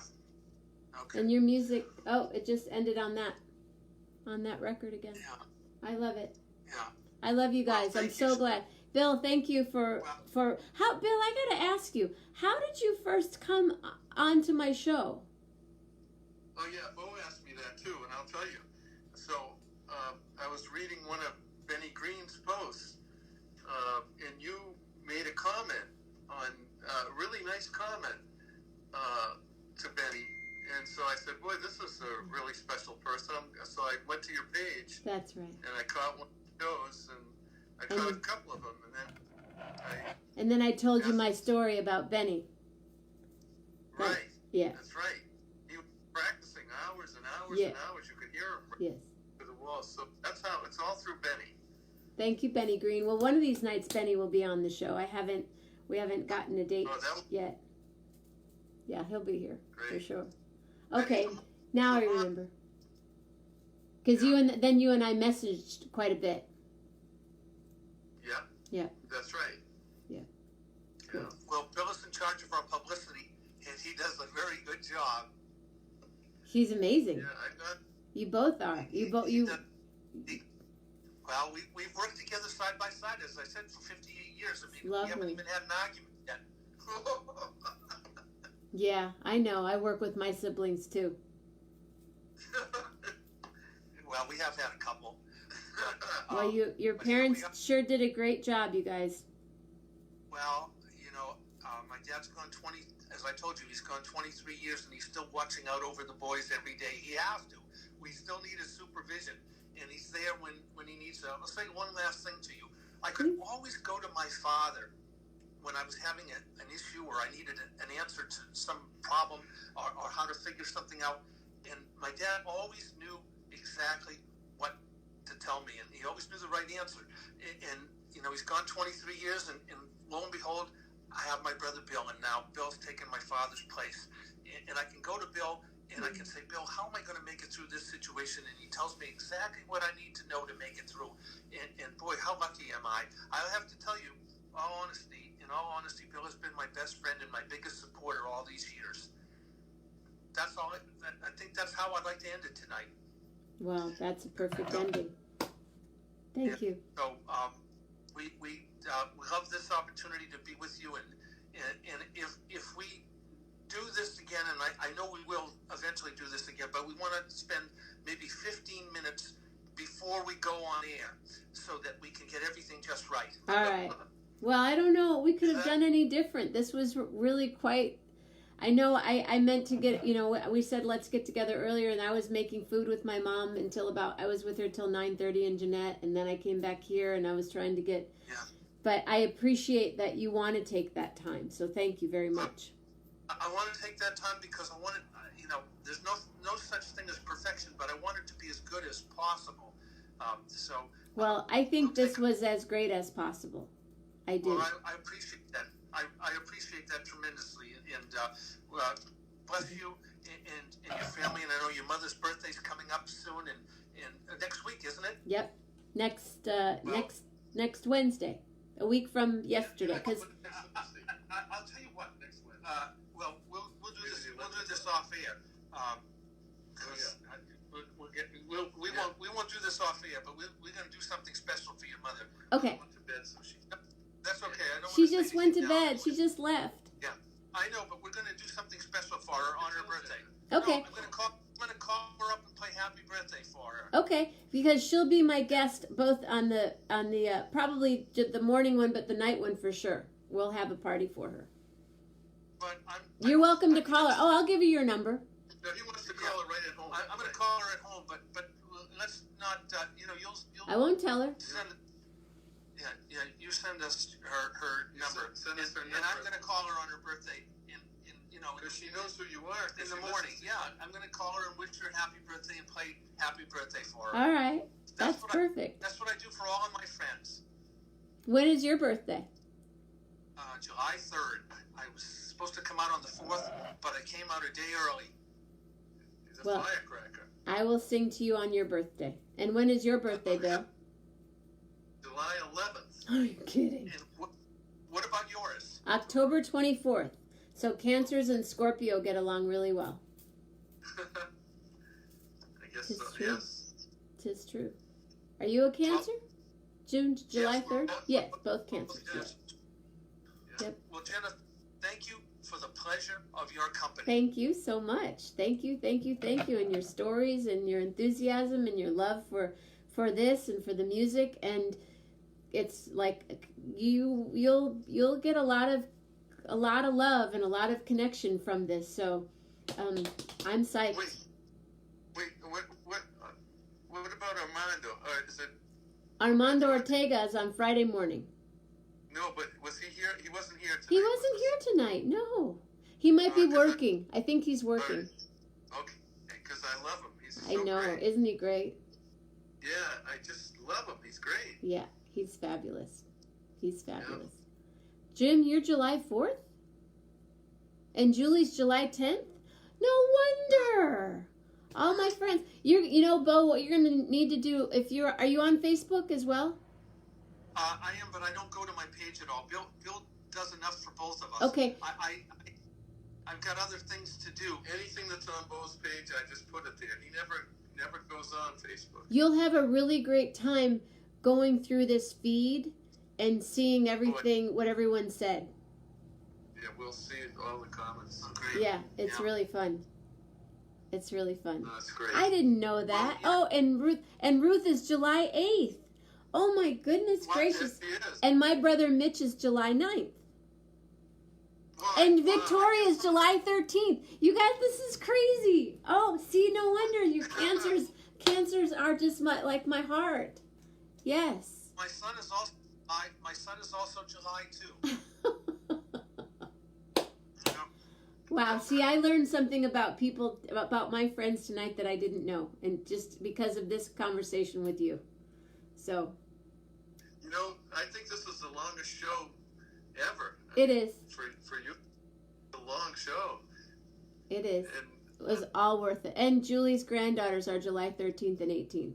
Okay. And your music, oh, it just ended on that record again. Yeah. I love it. Yeah. I love you guys. Well, I'm thank so you. glad. Bill, thank you for how, Bill, I gotta ask you, how did you first come onto my show? Oh yeah, Bo asked me that too, and I'll tell you. So I was reading one of Benny Green's posts, and you made a comment on a really nice comment to Benny, and so I said, "Boy, this is a really special person." So I went to your page, That's right. and I caught one of those, and I caught a couple of them, And then I told you my story about Benny. right, Yeah. that's right. He was practicing hours and hours Yeah. and hours. You could hear him Yes. through the walls. So that's how it's all through Benny. Thank you, Benny Green. Well, one of these nights Benny will be on the show. We haven't gotten a date Oh, that yet. Yeah, he'll be here for Great. sure. Benny, Okay, come on. now I remember. Because you and I messaged quite a bit. Yeah. Yeah. That's right. Yeah. Yeah. Well, Bill is in charge of our publicity, and he does a very good job. He's amazing. Yeah, I got. You both are. Well, we've worked together side by side, as I said, for 58 years. I mean, Lovely. we haven't even had an argument yet. Yeah, I know. I work with my siblings too. Well, we have had a couple. Well, your but parents we have- sure did a great job, you guys. Well, my dad's gone 20, as I told you, he's gone 23 years, and he's still watching out over the boys every day. He has to. We still need his supervision, and he's there when he needs to. I'll say one last thing to you. I could always go to my father when I was having an issue or I needed an answer to some problem or how to figure something out, and my dad always knew exactly what to tell me, and he always knew the right answer. And he's gone 23 years, and lo and behold, I have my brother Bill, and now Bill's taken my father's place. And I can go to Bill, and I can say, Bill, how am I going to make it through this situation? And he tells me exactly what I need to know to make it through. And boy, how lucky am I? I have to tell you, in all honesty, Bill has been my best friend and my biggest supporter all these years. That's all. I think that's how I'd like to end it tonight. Well, that's a perfect ending. Thank you. So we love this opportunity to be with you, and if we do this again, and I know we will eventually do this again, but we want to spend maybe 15 minutes before we go on air so that we can get everything just right. All right. Well, I don't know. We could have done any different. This was really quite. I know I meant to get, we said let's get together earlier, and I was making food with my mom I was with her till 9:30 and Jeanette, and then I came back here and I was trying to get. Yeah. But I appreciate that you want to take that time, so thank you very much. I want to take that time because I want it, there's no such thing as perfection, but I want it to be as good as possible. Well, I think this was as great as possible. I do. Well, I appreciate that. I appreciate that tremendously, and bless you and your family. And I know your mother's birthday's coming up soon, and next week, isn't it? Yep. Next Wednesday, a week from yesterday. Because I'll tell you what. Next Wednesday. Well, we'll do this. We'll do this off air. We're We won't do this off air, but we're going to do something special for your mother. Okay. Went to bed, so that's okay. I don't She wanna just say went to she's bed. down. She just left. I know, but we're going to do something special for her on her birthday. Okay. No, I'm going to call her up and play happy birthday for her. Okay, because she'll be my guest both on the probably the morning one, but the night one for sure. We'll have a party for her. But You're welcome to call her. Oh, I'll give you your number. No, he wants to call her right at home. I'm going to call her at home, but let's not. You'll. I won't tell her. Send, you send us her number. Send us her number. And I'm going to call her on her birthday. Because she knows who you are. In the morning, I'm going to call her and wish her happy birthday and play happy birthday for her. All right, that's perfect. That's what I do for all of my friends. When is your birthday? July 3rd. I was supposed to come out on the 4th, but I came out a day early. He's a firecracker. I will sing to you on your birthday. And when is your birthday, Bill? July 11th. Are you kidding? And what about yours? October 24th. So Cancers and Scorpio get along really well. I guess Tis so, true. yes. Tis true. Are you a Cancer? July Yes, 3rd? Yes, both Cancers. Yes. Yeah. Yep. Well, Jenna, thank you for the pleasure of your company. Thank you so much. Thank you. And your stories and your enthusiasm and your love for this and for the music. And it's like you'll get a lot of love and a lot of connection from this. So I'm psyched. Wait, what about Armando? Is it Armando Ortega is on Friday morning. No, but was he here? He wasn't here tonight. He wasn't here tonight. No, he might be working. I think he's working. Okay, because I love him. He's so I know, great. Isn't he great? Yeah, I just love him. He's great. Yeah, he's fabulous. He's fabulous. Yeah. Jim, you're July 4th? And Julie's July 10th? No wonder. All my friends. You know, Bo, what you're going to need to do, are you on Facebook as well? I am, but I don't go to my page at all. Bill does enough for both of us. Okay. I've got other things to do. Anything that's on Bo's page, I just put it there. He never goes on Facebook. You'll have a really great time going through this feed and seeing everything, what everyone said. Yeah, we'll see all the comments. Great. Yeah, it's really fun. It's really fun. No, that's great. I didn't know that. Well, yeah. Oh, and Ruth is July 8th. Oh my goodness gracious. Yes, he is. And my brother Mitch is July 9th. Wow, And wow. Victoria is July 13th. You guys, this is crazy. Oh, see, no wonder your cancers are just my heart. Yes. My son is also July too. Wow. See, I learned something about people, about my friends tonight that I didn't know, and just because of this conversation with you. So. You know, I think this is the longest show ever. It is. For you, a long show. It is. And it was all worth it. And Julie's granddaughters are July 13th and 18th.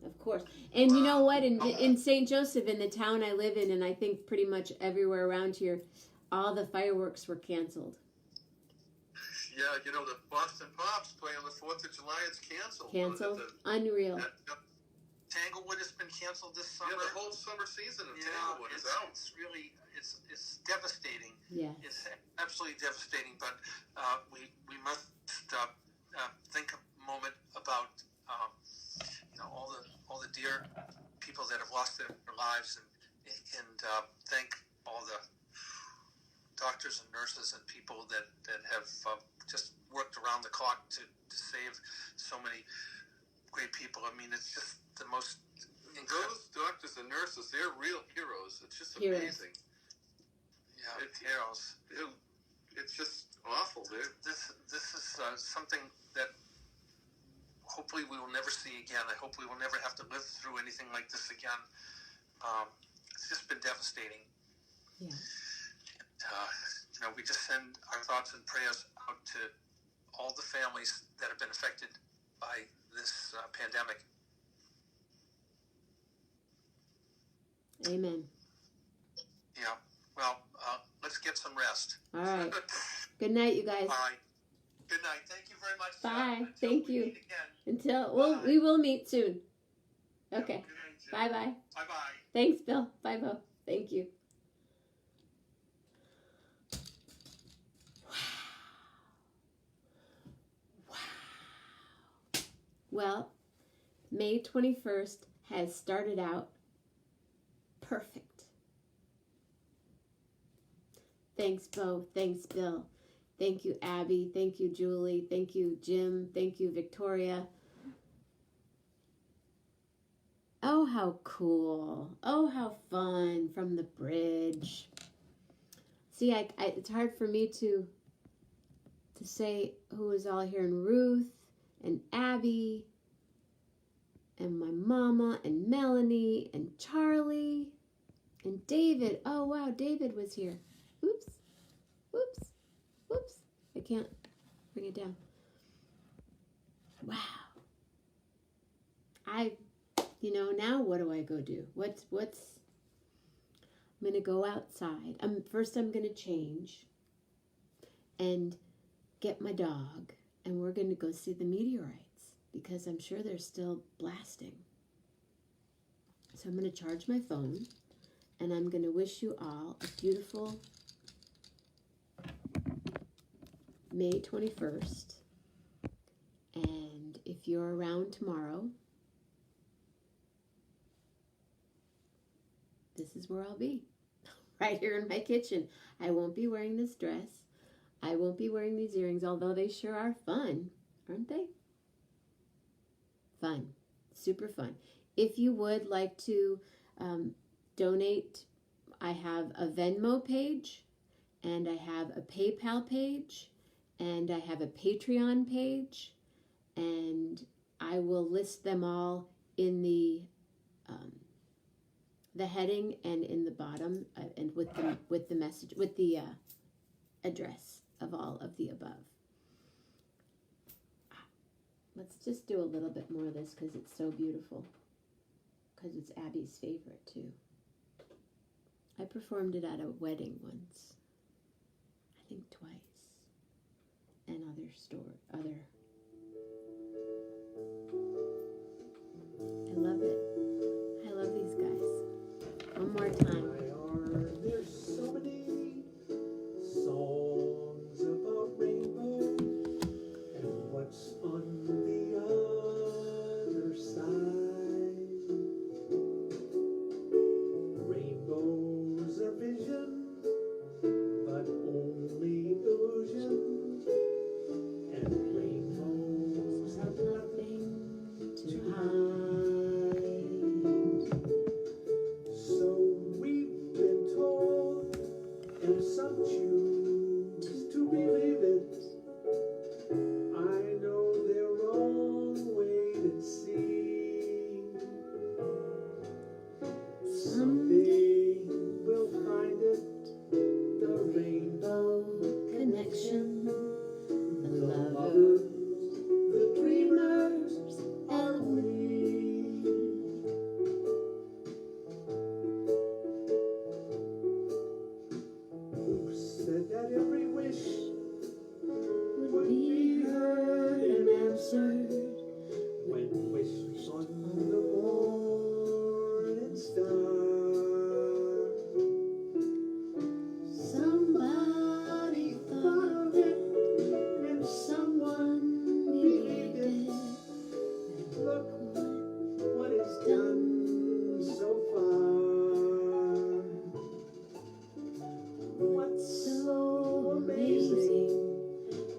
Of course. And you know what? In St. Joseph, in the town I live in, and I think pretty much everywhere around here, all the fireworks were canceled. Yeah, you know, the Boston Pops play on the 4th of July. It's canceled. Canceled? Unreal. Tanglewood has been canceled this summer. Yeah, the whole summer season of Tanglewood is out. It's really, it's devastating. Yeah. It's absolutely devastating, but we must think a moment about all the dear people that have lost their lives, and thank all the doctors and nurses and people that have just worked around the clock to save so many great people. I mean, it's just the most. Those doctors and nurses, they're real heroes. It's just Heroes. amazing. Yeah, It's heroes. It's just awful, dude. This is something that hopefully we will never see again. I hope we will never have to live through anything like this again. It's just been devastating. Yeah. We just send our thoughts and prayers out to all the families that have been affected by this pandemic. Amen. Yeah. Well, let's get some rest. All right. Good night, you guys. All right. Good night. Thank you very much. much. Bye. Until Thank we you. meet again. Until we will meet soon. Okay. Good night, Jim. Bye bye. Bye-bye. Thanks, Bill. Bye, Bo. Thank you. Wow. Well, May 21st has started out perfect. Thanks, Bo. Thanks, Bill. Thank you, Abby. Thank you, Julie. Thank you, Jim. Thank you, Victoria. Oh, how cool. Oh, how fun from the bridge. See, it's hard for me to say who is all here, and Ruth and Abby and my mama and Melanie and Charlie and David. Oh, wow, David was here. Oops. Whoops. Whoops. I can't bring it down. Wow. Now what do I go do? I'm going to go outside. First I'm going to change and get my dog, and we're going to go see the meteorites because I'm sure they're still blasting. So I'm going to charge my phone, and I'm going to wish you all a beautiful May 21st. And if you're around tomorrow, this is where I'll be, right here in my kitchen. I won't be wearing this dress. I won't be wearing these earrings, although they sure are fun, aren't they? Fun, super fun. If you would like to donate, I have a Venmo page, and I have a PayPal page, and I have a Patreon page, and I will list them all in the heading and in the bottom, and with the message, with the address of all of the above. Let's just do a little bit more of this because it's so beautiful. Because it's Abby's favorite too. I performed it at a wedding once. I think twice. And other. I love it. I love these guys. One more time. There's so many songs about rainbow and what's on the other side. Rainbows are vision, but only illusion. And rainbows have nothing to hide. So we've been told, and some choose to believe it. I know they're wrong, wait and see. Someday we'll find it, the rainbow connection. The lovers, the dreamers, and we. Who said that every wish would be heard and answered when wished on the morning star? Somebody thought of it, and someone believed it. And look what it's done so far. What's so amazing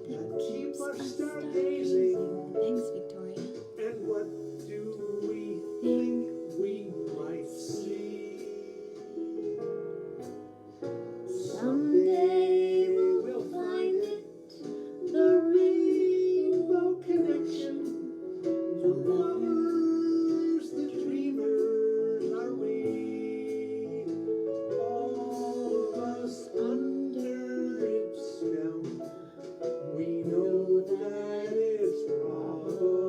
that keeps us stargazing? Thanks, Victoria. And what do we think we might see? Someday we'll find it, the rainbow connection. The lovers, the dreamers are we. All of us under its spell. We know that it's probable.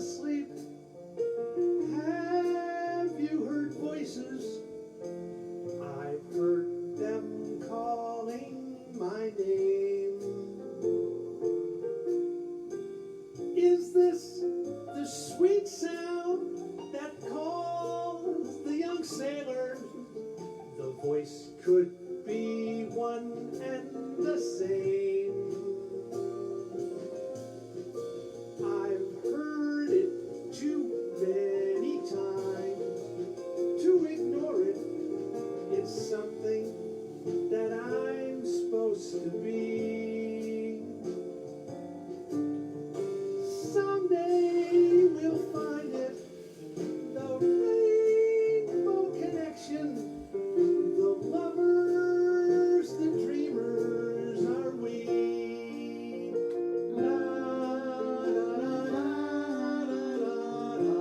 asleep. Have you heard voices? I've heard them calling my name. Is this the sweet sound that calls the young sailor? The voice could be one and the same. I've heard it too many times to ignore it. It's something that I'm supposed to be. Someday we'll find it, the rainbow connection. The lovers, the dreamers are we. La la la la la la la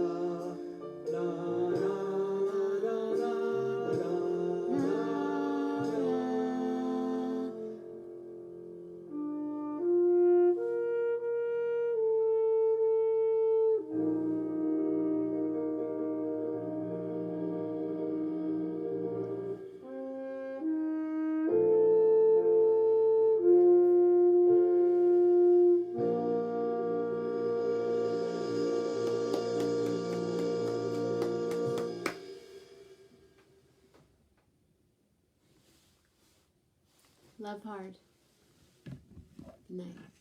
Love hard. Good night.